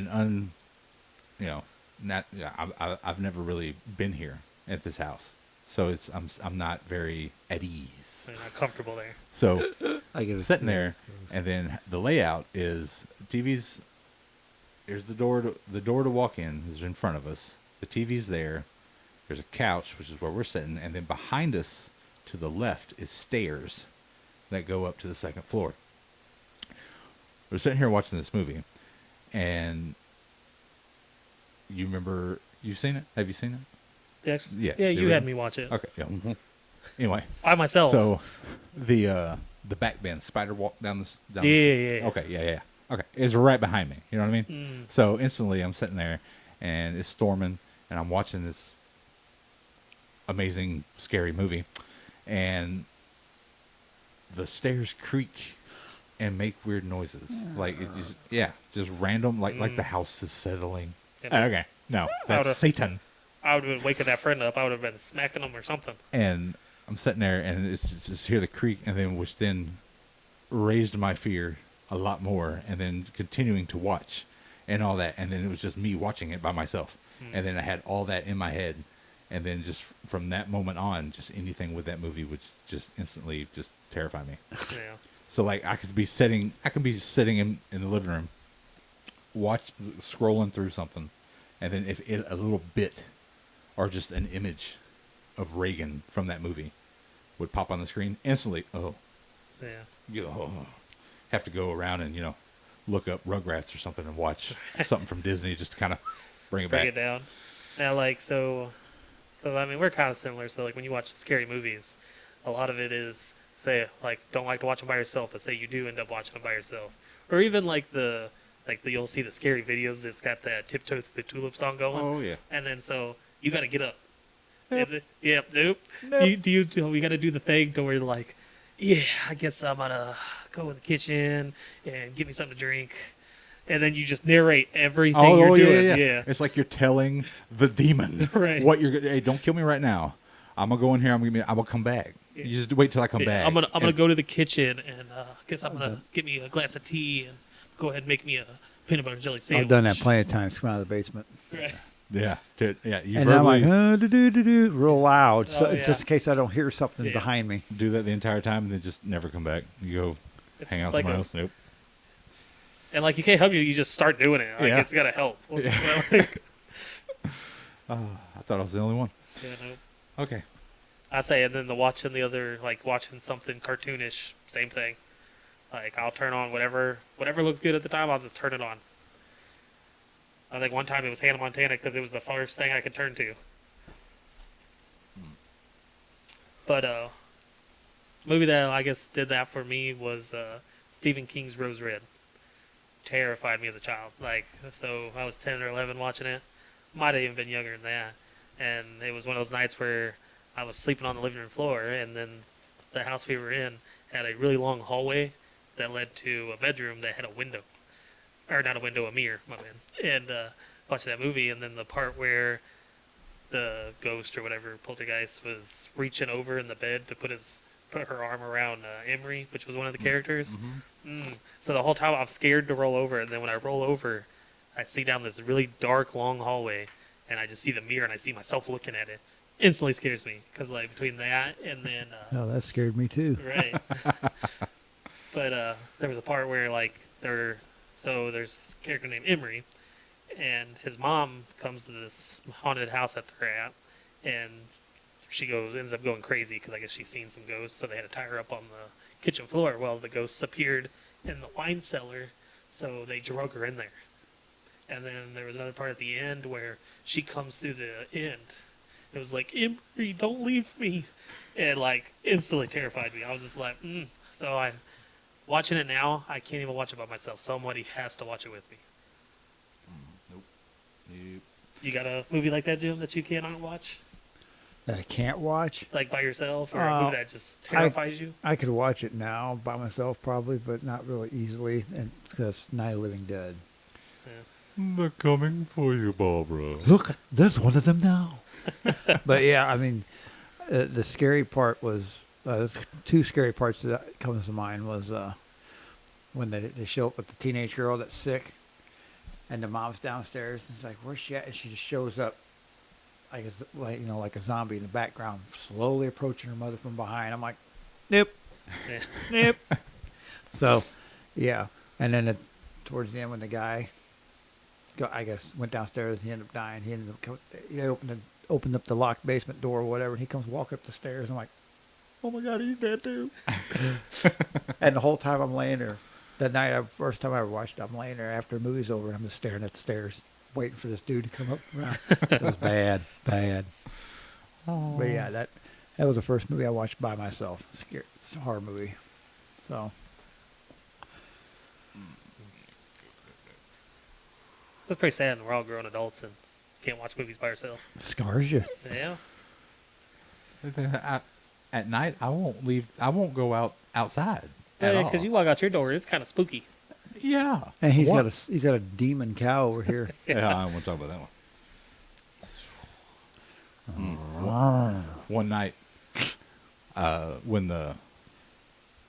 never really been here at this house, so I'm not very at ease. You're not comfortable there. So I get sitting there, and then the layout is TV's. Here's the door to walk in is in front of us. The TV's there. There's a couch, which is where we're sitting, and then behind us to the left is stairs that go up to the second floor. We're sitting here watching this movie, and you remember you've seen it? Have you seen it? Yeah, you had me watch it. Okay, yeah. Mm-hmm. Anyway, by myself. So the back bend spider walk down this. Yeah. Okay, yeah. Okay, it's right behind me. You know what I mean? So instantly, I'm sitting there, and it's storming, and I'm watching this amazing, scary movie, and the stairs creak and make weird noises, like it just random, like the house is settling. Okay, no, that's Satan. I would have been waking that friend up. I would have been smacking him or something. And I'm sitting there, and it's just hear the creak, and then which then raised my fear a lot more, and then continuing to watch and all that, and then it was just me watching it by myself, and then I had all that in my head, and then just from that moment on, just anything with that movie would just instantly just terrify me. Yeah. So like I could be sitting in the living room, scrolling through something, and then if a little bit or just an image of Reagan from that movie would pop on the screen, instantly, have to go around and look up Rugrats or something and watch something from Disney just to kind of bring it back. Bring it down. Now, like, so I mean, we're kind of similar. So, like, when you watch scary movies, a lot of it is, say, like, don't like to watch them by yourself, but say you do end up watching them by yourself. Or even, like, you'll see the scary videos that's got that Tiptoe Through the Tulip song going. Oh, yeah. And then, so, you got to get up. Nope. Nope. We got to do the thing to where you're like, yeah, I guess I'm going to go in the kitchen and get me something to drink. And then you just narrate everything you're doing. Yeah. It's like you're telling the demon what you're going to, hey, don't kill me right now. I'm going to go in here. I'm going to come back. Yeah. You just wait till I come back. I'm gonna go to the kitchen and guess I'm going to get me a glass of tea and go ahead and make me a peanut butter and jelly sandwich. I've done that plenty of times. Come out of the basement. Right. Yeah. You and I'm like, real loud, just in case I don't hear something behind me. Do that the entire time and then just never come back. You go hang out somewhere else. Nope. And like you can't help you just start doing it. Like it's gotta help. Yeah. I thought I was the only one. Yeah, no. Okay. I say, and then watching something cartoonish, same thing. Like I'll turn on whatever looks good at the time. I'll just turn it on. I think one time it was Hannah Montana because it was the first thing I could turn to. But movie that I guess did that for me was Stephen King's Rose Red. Terrified me as a child. So I was 10 or 11 watching it. Might have even been younger than that. And it was one of those nights where I was sleeping on the living room floor, and then the house we were in had a really long hallway that led to a bedroom that had a window. Or not a window, a mirror, my man. And watching that movie, and then the part where the ghost or whatever, poltergeist, was reaching over in the bed to put her arm around Emery, which was one of the characters. So the whole time I'm scared to roll over, and then when I roll over, I see down this really dark, long hallway, and I just see the mirror, and I see myself looking at it. Instantly scares me, because between that and then... no, that scared me too. Right. But there was a part where, there's a character named Emery, and his mom comes to this haunted house that they're at, and she ends up going crazy because I guess she's seen some ghosts, so they had to tie her up on the kitchen floor. Well, the ghosts appeared in the wine cellar, so they drug her in there. And then there was another part at the end where she comes through the end. It was like, Emery, don't leave me. And instantly terrified me. I was just like, So I Watching it now, I can't even watch it by myself. Somebody has to watch it with me. Nope. Nope. You got a movie like that, Jim, that you cannot watch? That I can't watch. Like by yourself? Or a movie that just terrifies you? I could watch it now by myself probably, but not really easily, and because Night of the Living Dead. They're coming for you, Barbara. Look, there's one of them now. But yeah, I mean, the scary part was there's two scary parts that comes to mind was when they show up with the teenage girl that's sick, and the mom's downstairs, and it's like, where's she at? And she just shows up, like a zombie in the background, slowly approaching her mother from behind. I'm like, nope, Yeah. nope. So, yeah, and then towards the end when the guy, I guess, went downstairs, he ended up dying. He opened up the locked basement door or whatever, and he comes walking up the stairs. I'm like, oh my God, he's dead too. And the whole time I'm laying there, that night, first time I ever watched it, I'm laying there after the movie's over, and I'm just staring at the stairs, waiting for this dude to come up around. It was bad. Oh. But yeah, that was the first movie I watched by myself. It's a horror movie. So, It's pretty sad, and we're all grown adults and can't watch movies by ourselves. it scars you. Yeah. At night, I won't leave. I won't go outside. Yeah, because you walk out your door, it's kind of spooky. Yeah. And he's What? got a demon cow over here. Yeah, I don't want to talk about that one. One night, when the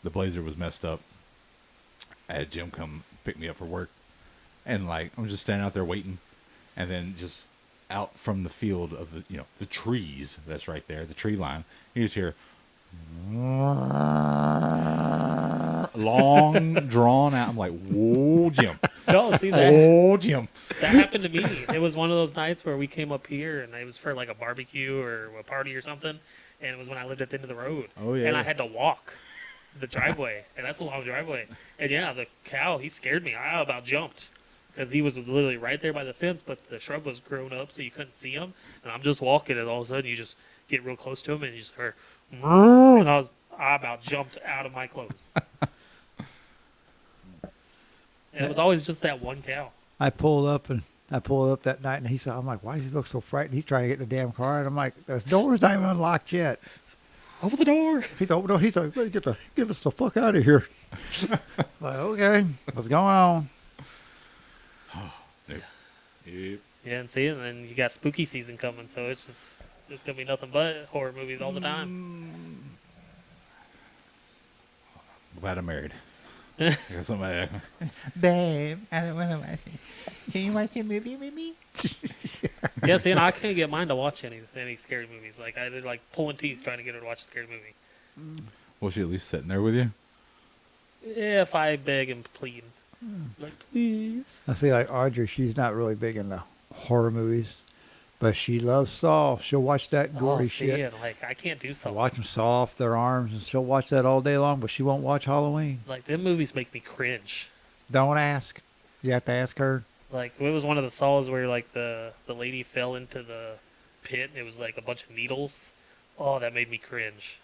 Blazer was messed up, I had Jim come pick me up for work, and I'm just standing out there waiting, and then just out from the field of the trees that's right there, the tree line, you just hear long drawn out. I'm like, whoa, Jim. No, see that. Oh, Jim. That happened to me. It was one of those nights where we came up here, and it was for like a barbecue or a party or something, and it was when I lived at the end of the road. Oh, yeah. And I had to walk the driveway, and that's a long driveway. And yeah, the cow, he scared me. I about jumped because he was literally right there by the fence, but the shrub was grown up, so you couldn't see him. And I'm just walking, and all of a sudden you just get real close to him, and you just heard, and I about jumped out of my clothes. And it was always just that one cow. I pulled up that night, and I'm like, why does he look so frightened? He's trying to get in the damn car, and I'm like, the door's not even unlocked yet. Open the door. He's like, no, he's like, get us the fuck out of here. Like, okay, what's going on? Yep. Yeah, and see, and then you got spooky season coming, so it's just there's gonna be nothing but horror movies all the time. Glad I'm married. I got somebody. Babe, I don't want to watch it. Can you watch a movie with me? Yeah, see, and I can't get mine to watch any scary movies. Like I did, pulling teeth trying to get her to watch a scary movie. Was she at least sitting there with you? Yeah, if I beg and plead, like please. I see, like Audrey, she's not really big into horror movies, but she loves Saw. She'll watch that gory see, shit. and, I can't do She'll something. watch them saw off their arms, and she'll watch that all day long, but she won't watch Halloween. Like them movies make me cringe. Don't ask. You have to ask her. Like it was one of the Saws where the lady fell into the pit and it was like a bunch of needles. Oh, that made me cringe.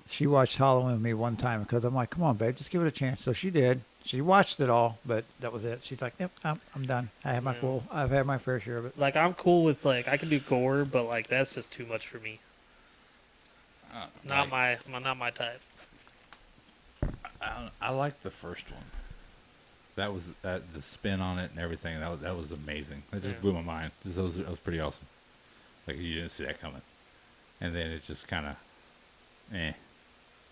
She watched Halloween with me one time because I'm like, come on, babe, just give it a chance. So she did. She watched it all, but that was it. She's like, yep, I'm done. I've had my fair share of it. Like I'm cool with I can do gore, but that's just too much for me. Not my type. I liked the first one. That was the spin on it and everything. That was amazing. It just blew my mind. That was pretty awesome. Like you didn't see that coming, and then it just kind of,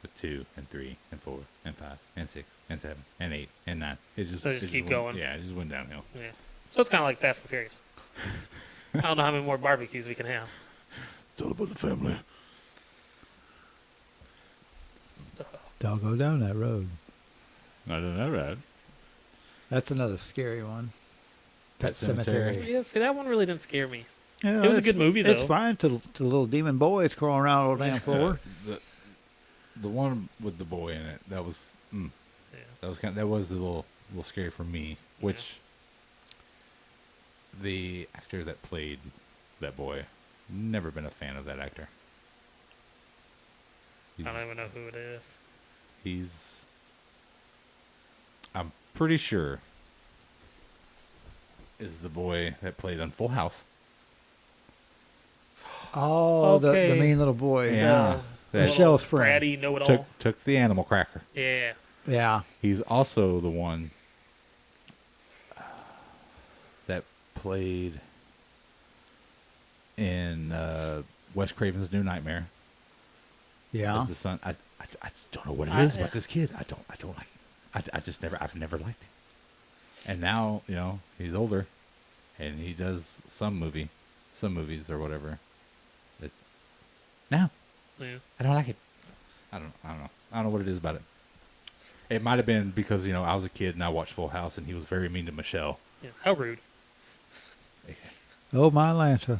with 2 and 3 and 4 and 5 and 6 and 7 and 8 and 9. It just keep going. Yeah, it just went downhill. Yeah. So it's kind of like Fast and Furious. I don't know how many more barbecues we can have. It's all about the family. Don't go down that road. I don't know, right? That's another scary one. Pet Pet Sematary. Cemetery. Yeah, see, that one really didn't scare me. Yeah, It was a good movie, though. It's fine to the little demon boys crawling around on the damn floor. The one with the boy in it, that was Yeah. that was a little scary for me. Which the actor that played that boy, never been a fan of that actor. I don't even know who it is. He's I'm pretty sure is the boy that played on Full House. Oh, the Okay. mean little boy. Yeah. That Michelle's friend. Bratty know-it-all. took the animal cracker. Yeah. Yeah. He's also the one that played in Wes Craven's New Nightmare. Yeah. As the son. I just don't know what it I- is yeah. about this kid. I don't like it. I've never liked him. And now, he's older and he does some movies or whatever. No, Yeah. I don't like it. I don't know. I don't know what it is about it. It might have been because, I was a kid and I watched Full House and he was very mean to Michelle. Yeah. How rude. Oh, my Lanta.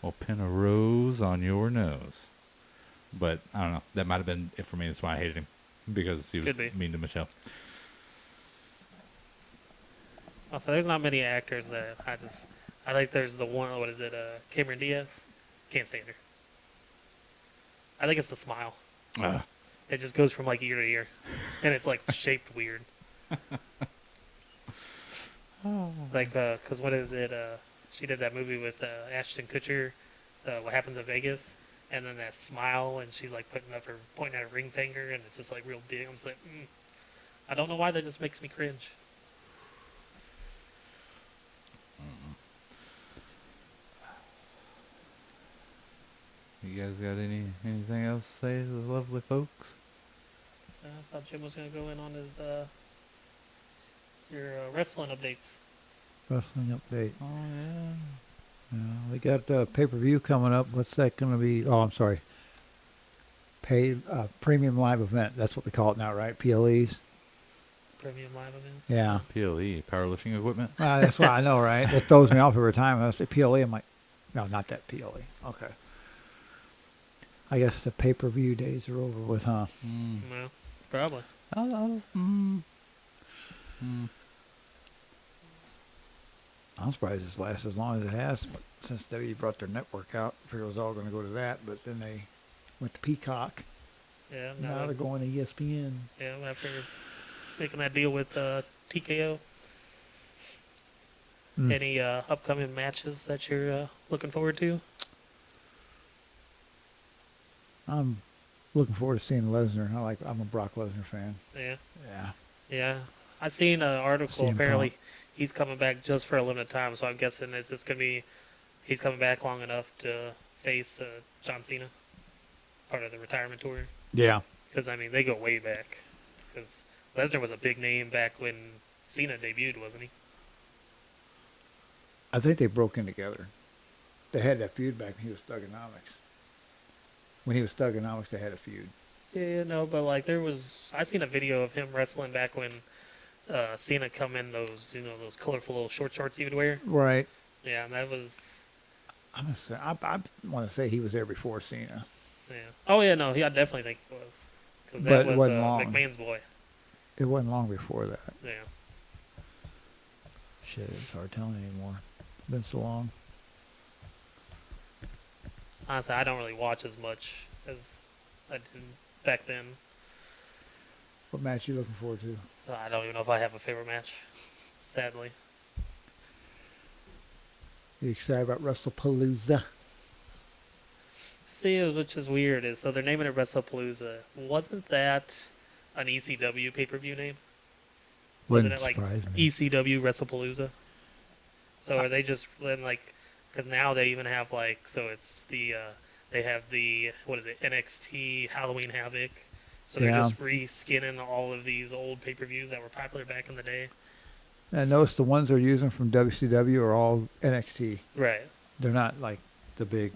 Well, pin a rose on your nose. But I don't know. That might have been it for me. That's why I hated him. Because he was Could be. mean to Michelle. Also, there's not many actors that I think there's the one, Cameron Diaz? Can't stand her. I think it's the smile. It just goes from like ear to ear. And it's like shaped weird. Like, because what is it? She did that movie with Ashton Kutcher, What Happens in Vegas. And then that smile, and she's like pointing at her ring finger, and it's just like real big. I'm just like, I don't know why that just makes me cringe. You guys got anything else to say to the lovely folks? I thought Jim was going to go in on his your wrestling updates. Wrestling update. Oh, yeah. Yeah, we got pay-per-view coming up. What's that going to be? Oh, I'm sorry. Premium live event. That's what we call it now, right? PLEs. Premium live events. Yeah. PLE, powerlifting equipment. That's what I know, right? It throws me off every time. I say PLE. I'm like, no, not that PLE. Okay. I guess the pay-per-view days are over with, huh? Well, probably. I'm surprised it's lasted as long as it has since W brought their network out. I figured it was all going to go to that, but then they went to Peacock. Yeah. Now they're going to ESPN. Yeah, after making that deal with TKO. Any upcoming matches that you're looking forward to? I'm looking forward to seeing Lesnar. I'm a Brock Lesnar fan. Yeah. Yeah. Yeah. I seen an article. CM Apparently, Punk. he's coming back just for a limited time. So I'm guessing it's just gonna be he's coming back long enough to face John Cena, part of the retirement tour. Yeah. Because I mean, they go way back. Because Lesnar was a big name back when Cena debuted, wasn't he? I think they broke in together. They had that feud back when he was Thugonomics. When he was Thugonomics, they had a feud. Yeah, no, but like I seen a video of him wrestling back when Cena come in those colorful little short shorts he would wear. Right. Yeah, and that was. I want to say he was there before Cena. Yeah. Oh yeah, no, I definitely think it was. Because But that it was wasn't long. McMahon's boy. It wasn't long before that. Yeah. Shit, it's hard telling anymore. It's been so long. Honestly, I don't really watch as much as I did back then. What match you looking forward to? I don't even know if I have a favorite match. Sadly. You excited about WrestlePalooza? See, which is weird, is so they're naming it WrestlePalooza. Wasn't that an ECW pay-per-view name? Wasn't Wouldn't it like surprise me. ECW WrestlePalooza? So are they just then like? Because now they even have like it's the they have the NXT Halloween Havoc. So they're Yeah. just re-skinning all of these old pay-per-views that were popular back in the day. And notice the ones they're using from WCW are all NXT. Right. They're not like the big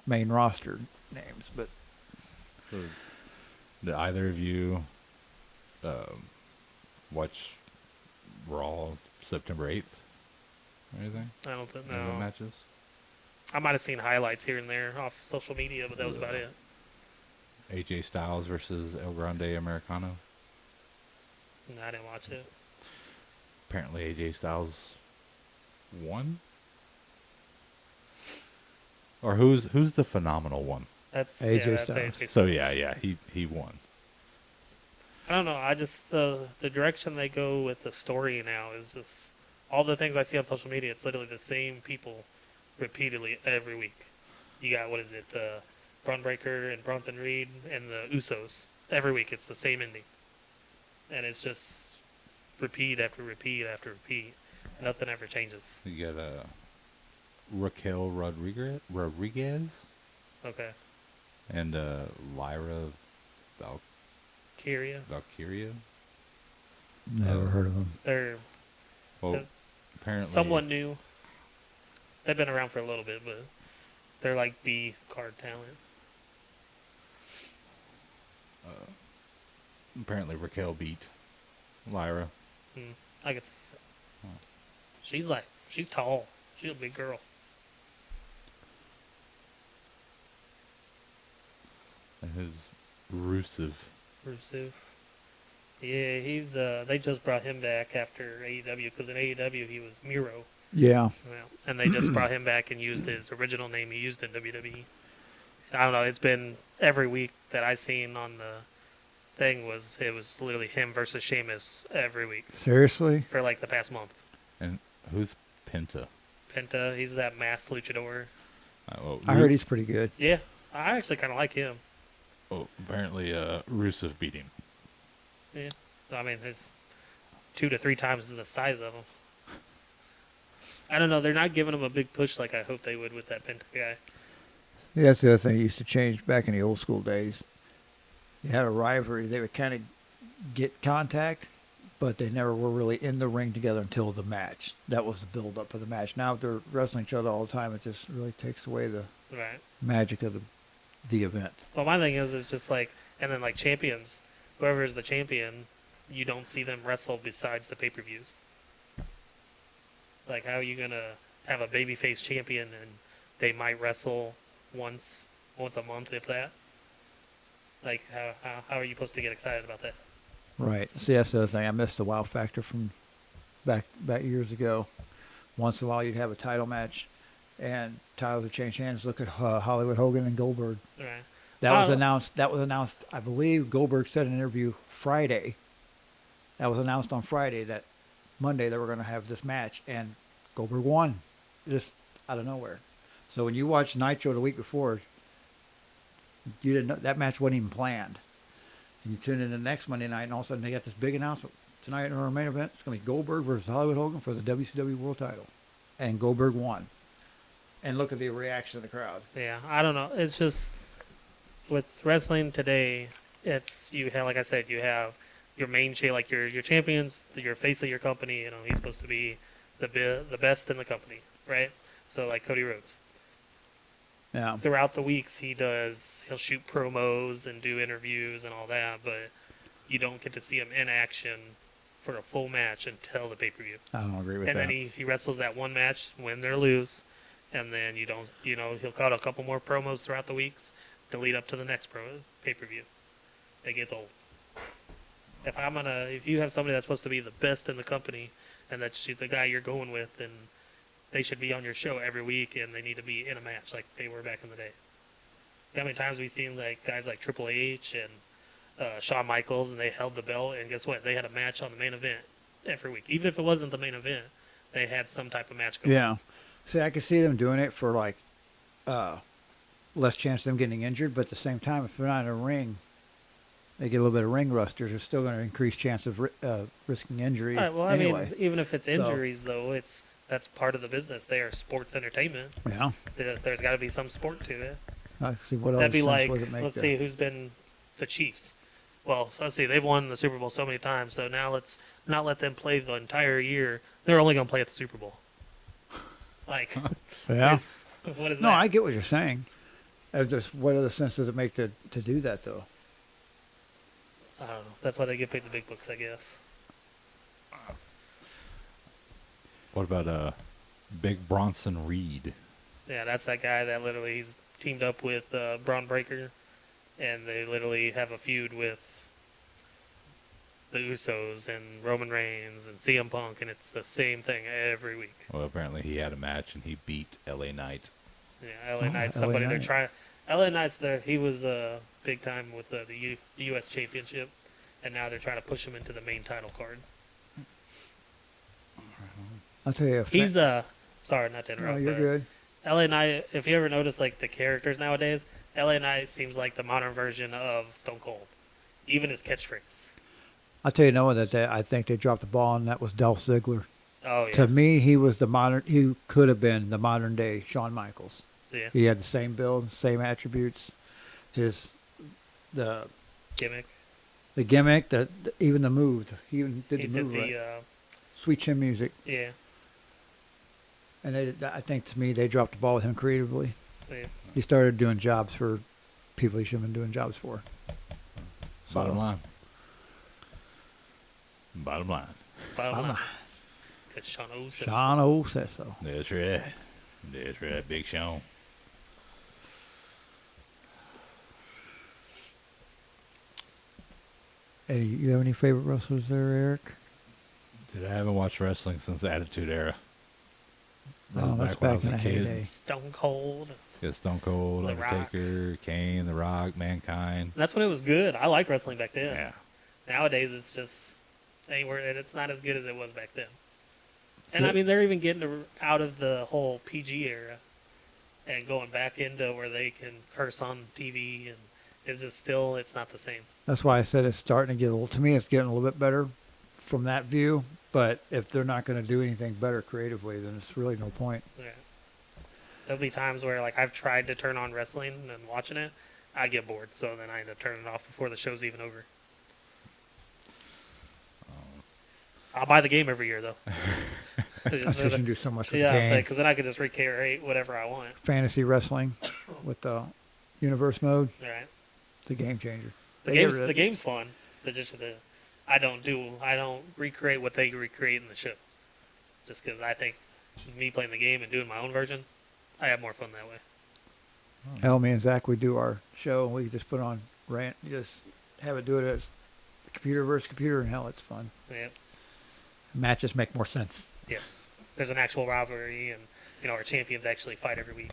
main roster names, but Did either of you watch Raw September 8th or anything? I don't think Any of the no. matches? I might have seen highlights here and there off social media, but that was about it. AJ Styles versus El Grande Americano. No, I didn't watch it. Apparently AJ Styles won? Or who's the phenomenal one? That's AJ that's Styles. AJ So Styles. yeah, he won. I don't know. I just the direction they go with the story now is just all the things I see on social media. It's literally the same people repeatedly every week. You got what is it? Braun Breaker and Bronson Reed and the Usos. Every week it's the same ending, and it's just repeat after repeat after repeat. Nothing ever changes. You got Raquel Rodriguez Okay, and Lyra Kyria. Valkyria. Never heard of them. They're Well, apparently somewhat new. They've been around for a little bit, but they're like B card talent. Apparently Raquel beat Lyra. I could see that. She's tall. She's a big girl. And his Rusev. Rusev. Yeah, he's. They just brought him back after AEW because in AEW he was Miro. Yeah. Well, and they just brought him back and used his original name he used in WWE. I don't know. It's been every week that I seen on the thing it was literally him versus Sheamus every week Seriously? for like the past month. And who's Penta? Penta, he's that masked luchador. I heard he's pretty good. Yeah, I actually kind of like him. Oh, apparently Rusev beat him. Yeah, I mean, it's 2 to 3 times the size of him. I don't know. They're not giving him a big push like I hoped they would with that Penta guy. Yeah, that's the other thing that used to change back in the old school days. You had a rivalry. They would kind of get contact, but they never were really in the ring together until the match. That was the build-up of the match. Now if they're wrestling each other all the time, it just really takes away the Right. magic of the event. Well, my thing is, it's just like, and then like champions, whoever is the champion, you don't see them wrestle besides the pay-per-views. Like, how are you gonna have a babyface champion and they might wrestle once a month, if that? Like, how are you supposed to get excited about that? Right. See, that's the other thing. I missed the wow factor from back years ago. Once in a while, you'd have a title match, and titles would change hands. Look at Hollywood Hogan and Goldberg. Right. That was announced. That was announced. I believe Goldberg said in an interview Friday. That was announced on Friday that Monday they were going to have this match, and Goldberg won, just out of nowhere. So when you watched Nitro the week before, you didn't know that match wasn't even planned. And you tune in the next Monday night, and all of a sudden they got this big announcement tonight in our main event. It's going to be Goldberg versus Hollywood Hogan for the WCW World Title, and Goldberg won. And look at the reaction of the crowd. Yeah, I don't know. It's just with wrestling today, it's you have, like I said, you have your main like your champions, your face of your company. You know, he's supposed to be the best in the company, right? So like Cody Rhodes. Yeah. Throughout the weeks, he'll shoot promos and do interviews and all that, but you don't get to see him in action for a full match until the pay-per-view. I don't agree with and that. then he wrestles that one match, win or lose, and then he'll cut a couple more promos throughout the weeks to lead up to the next pay-per-view. It gets old. If you have somebody that's supposed to be the best in the company, and that's the guy you're going with, then they should be on your show every week, and they need to be in a match like they were back in the day. How many times we've seen like guys like Triple H and Shawn Michaels, and they held the belt, and guess what? They had a match on the main event every week. Even if it wasn't the main event, they had some type of match going. Yeah. See, I could see them doing it for like less chance of them getting injured, but at the same time, if they're not in a ring, they get a little bit of ring rust. There's still going to increase chance of risking injury. All right, well, anyway. I mean, even if it's injuries, though, that's part of the business. They are sports entertainment. Yeah. There's got to be some sport to it. I see what That'd be sense like, would it make let's then? see, who's been the Chiefs? Well, so let's see, they've won the Super Bowl so many times, so now let's not let them play the entire year. They're only going to play at the Super Bowl. Like, Yeah. what is No, that? I get what you're saying. Just what other sense does it make to do that, though? I don't know. That's why they get paid the big bucks, I guess. What about Big Bronson Reed? Yeah, that's that guy that literally he's teamed up with Braun Breaker, and they literally have a feud with the Usos and Roman Reigns and CM Punk, and it's the same thing every week. Well, apparently he had a match and he beat LA Knight. Yeah, LA Oh, Knight's LA somebody they're Knight. trying. LA Knight's there. He was big time with the U.S. Championship, and now they're trying to push him into the main title card. I'll tell you. He's sorry, not to interrupt. No, you're but good. LA Knight. If you ever notice like the characters nowadays, LA Knight seems like the modern version of Stone Cold. Even his catchphrase. I'll tell you no one that I think they dropped the ball, and that was Dolph Ziggler. Oh yeah. To me, he was the modern. He could have been the modern day Shawn Michaels. Yeah. He had the same build, same attributes. The Gimmick. gimmick, even the move. He even did He the did move the right. Sweet chin music. yeah. And I think to me they dropped the ball with him creatively. Yeah. He started doing jobs for people he shouldn't have been doing jobs for. Bottom line. Bottom line. Bottom line. Because Sean O says so. Sean O says so. That's right. That's right, Big Sean. Hey, you have any favorite wrestlers there, Eric? Dude, I haven't watched wrestling since the Attitude Era. That was Oh, that's when I back in was the a kid. heyday. Stone Cold. Yeah, Stone Cold, The Rock. Undertaker, Kane, The Rock, Mankind. That's when it was good. I liked wrestling back then. Yeah. Nowadays, it's just anywhere, and it's not as good as it was back then. And Yeah. I mean, they're even getting out of the whole PG era and going back into where they can curse on TV, and it's just still, it's not the same. That's why I said it's starting to get a little. To me, it's getting a little bit better from that view. But if they're not going to do anything better creatively, then it's really no point. Yeah. There'll be times where, like, I've tried to turn on wrestling and watching it, I get bored, so then I end up turning it off before the show's even over. I'll buy the game every year, though. It's That's just- because you can do so much with yeah, games. because then I could just recreate whatever I want. Fantasy wrestling with the universe mode, All right. the game changer. The game's fun. I don't recreate what they recreate in the show. Just because I think me playing the game and doing my own version, I have more fun that way. Hell, me and Zach, we do our show, and we just put on rant. You just have it do it as computer versus computer, and hell, it's fun. Yeah. Matches make more sense. Yes. There's an actual rivalry, and our champions actually fight every week.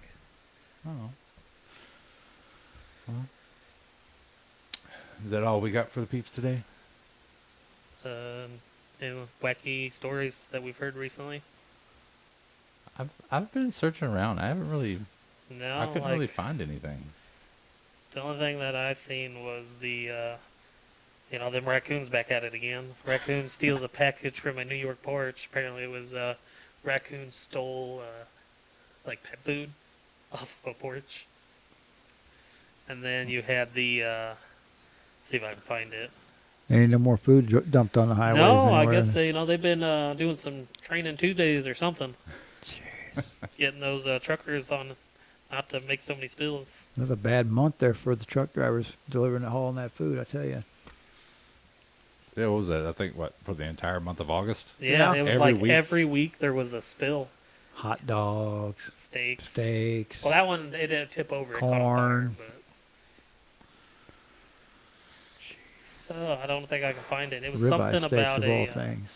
Oh. Well, is that all we got for the peeps today? Wacky stories that we've heard recently. I've been searching around. I haven't really. No, I couldn't really find anything. The only thing that I seen was them raccoons back at it again. Raccoon steals a package from a New York porch. Apparently, it was raccoon stole pet food off of a porch. And then you had the see if I can find it. Ain't no more food dumped on the highways No, I anywhere. guess they've been doing some training Tuesdays or something, Jeez. getting those truckers on not to make so many spills. It was a bad month there for the truck drivers delivering and hauling that food, I tell you. Yeah, what was that? I think for the entire month of August. Yeah, Yeah. it was Every like week? every week there was a spill. Hot dogs, Steaks. steaks. Well, that one it didn't tip over. It caught on Corn. fire, but I don't think I can find it. It was Ribeye something steaks about of all a. things.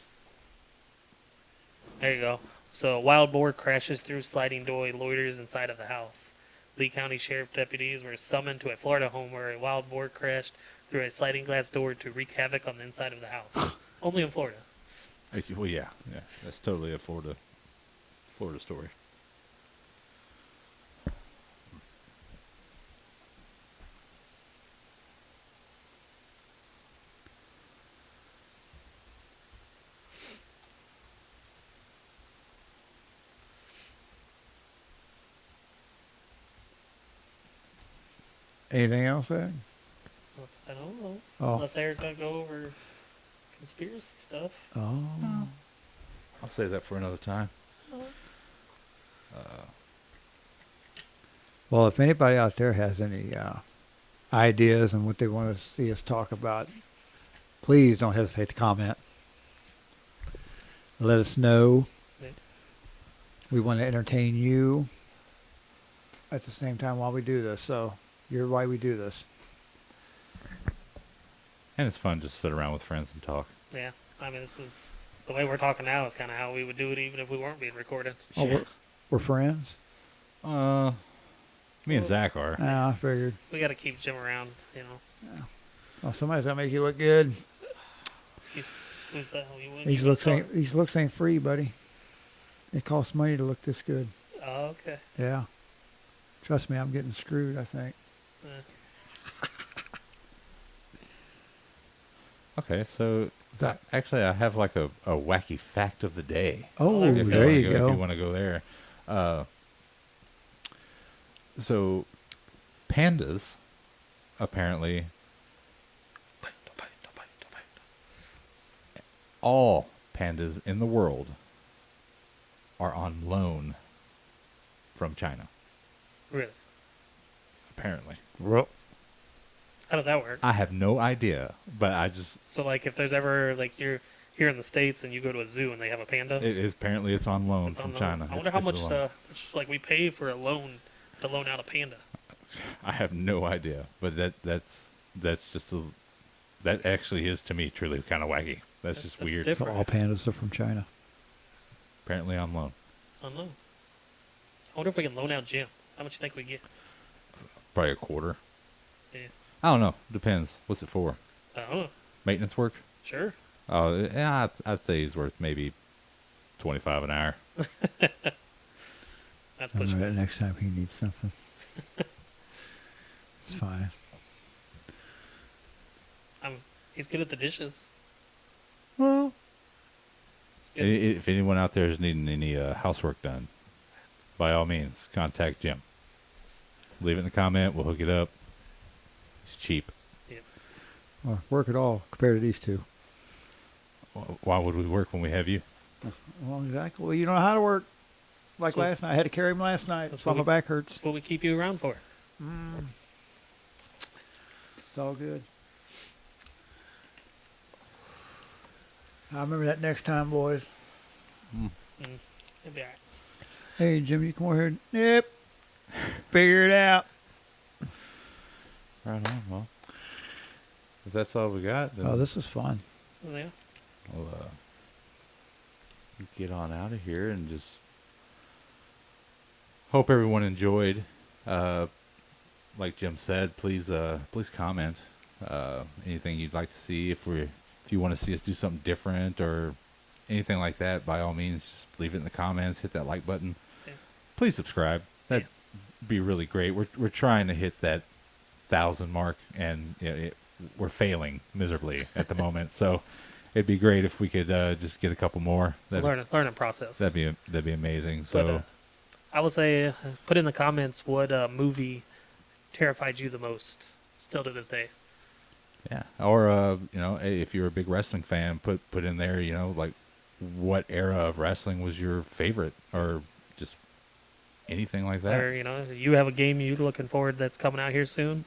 There you go. So a wild boar crashes through sliding door, loiters inside of the house. Lee County Sheriff deputies were summoned to a Florida home where a wild boar crashed through a sliding glass door to wreak havoc on the inside of the house. Only in Florida. Well, yeah, that's totally a Florida story. Anything else, Ed? I don't know. Oh. Unless Eric's going to go over conspiracy stuff. Oh. I'll save that for another time. Well, if anybody out there has any ideas and what they want to see us talk about, please don't hesitate to comment. Let us know. Yeah. We want to entertain you at the same time while we do this. So you're why we do this. And it's fun just to sit around with friends and talk. Yeah. I mean, this is the way we're talking now is kind of how we would do it even if we weren't being recorded. Oh, we're friends? Me and Zach are. I figured. We got to keep Jim around, Well, somebody's going to make you look good. Who's that? You wouldn't These even looks start. ain't these looks ain't free, buddy. It costs money to look this good. Oh, okay. Yeah. Trust me, I'm getting screwed, I think. Okay, so actually, I have like a wacky fact of the day. Oh, there you there go. you If you go. want to go there. So, pandas, apparently, all pandas in the world are on loan from China, Really? apparently. Well, How does that work? I have no idea, but I just, So, like, if there's ever, like, you're here in the States and you go to a zoo and they have a panda, it is, apparently it's on loan it's from on loan. China. I wonder It's how a much, loan. like, we pay for a loan to loan out a panda. I have no idea, but that's just that actually is, to me, truly kind of wacky. That's just weird. so different. all pandas are from China. Apparently on loan. I don't know. I wonder if we can loan out Jim. How much you think we get? Probably a quarter. Yeah. I don't know. Depends. What's it for? I don't know. Maintenance work? Sure. Oh, yeah, I'd say he's worth maybe $25 an hour. That's All pushing right, it. next time he needs something. It's fine. He's good at the dishes. Well, He's good. If anyone out there is needing any housework done, by all means, contact Jim. Leave it in the comment. We'll hook it up. It's cheap. work it all compared to these two. Why would we work when we have you? Well, exactly. Well, you don't know how to work. Like So- last night, I had to carry him last night. That's That's why what my we- back hurts. That's what we keep you around for. It's all good. I remember that next time, boys. It'll be all right. Hey, Jim, you come over here. Yep. Figure it out. Right on. Well, if that's all we got, then Oh, this is fun. Yeah. we'll get on out of here and just hope everyone enjoyed. Like Jim said, please comment anything you'd like to see. If you want to see us do something different or anything like that, by all means, just leave it in the comments. Hit that like button. Yeah. Please subscribe. That'd be really great. We're trying to hit that 1,000 mark, and we're failing miserably at the moment. So it'd be great if we could just get a couple more. It's a learning process. That'd be amazing. But, So I would say put in the comments what movie terrified you the most still to this day. yeah, or hey, if you're a big wrestling fan, put in there, like what era of wrestling was your favorite, or just anything like that. Or, you have a game you're looking forward that's coming out here soon,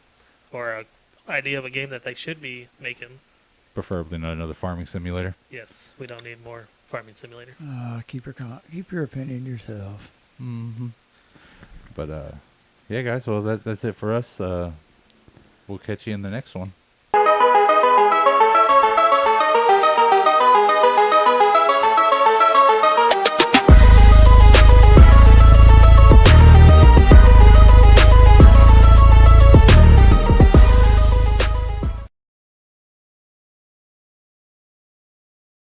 or a idea of a game that they should be making. Preferably not another farming simulator. Yes, we don't need more Farming Simulator. Keep your opinion yourself. Mm-hmm. But yeah, guys. Well, that's it for us. We'll catch you in the next one.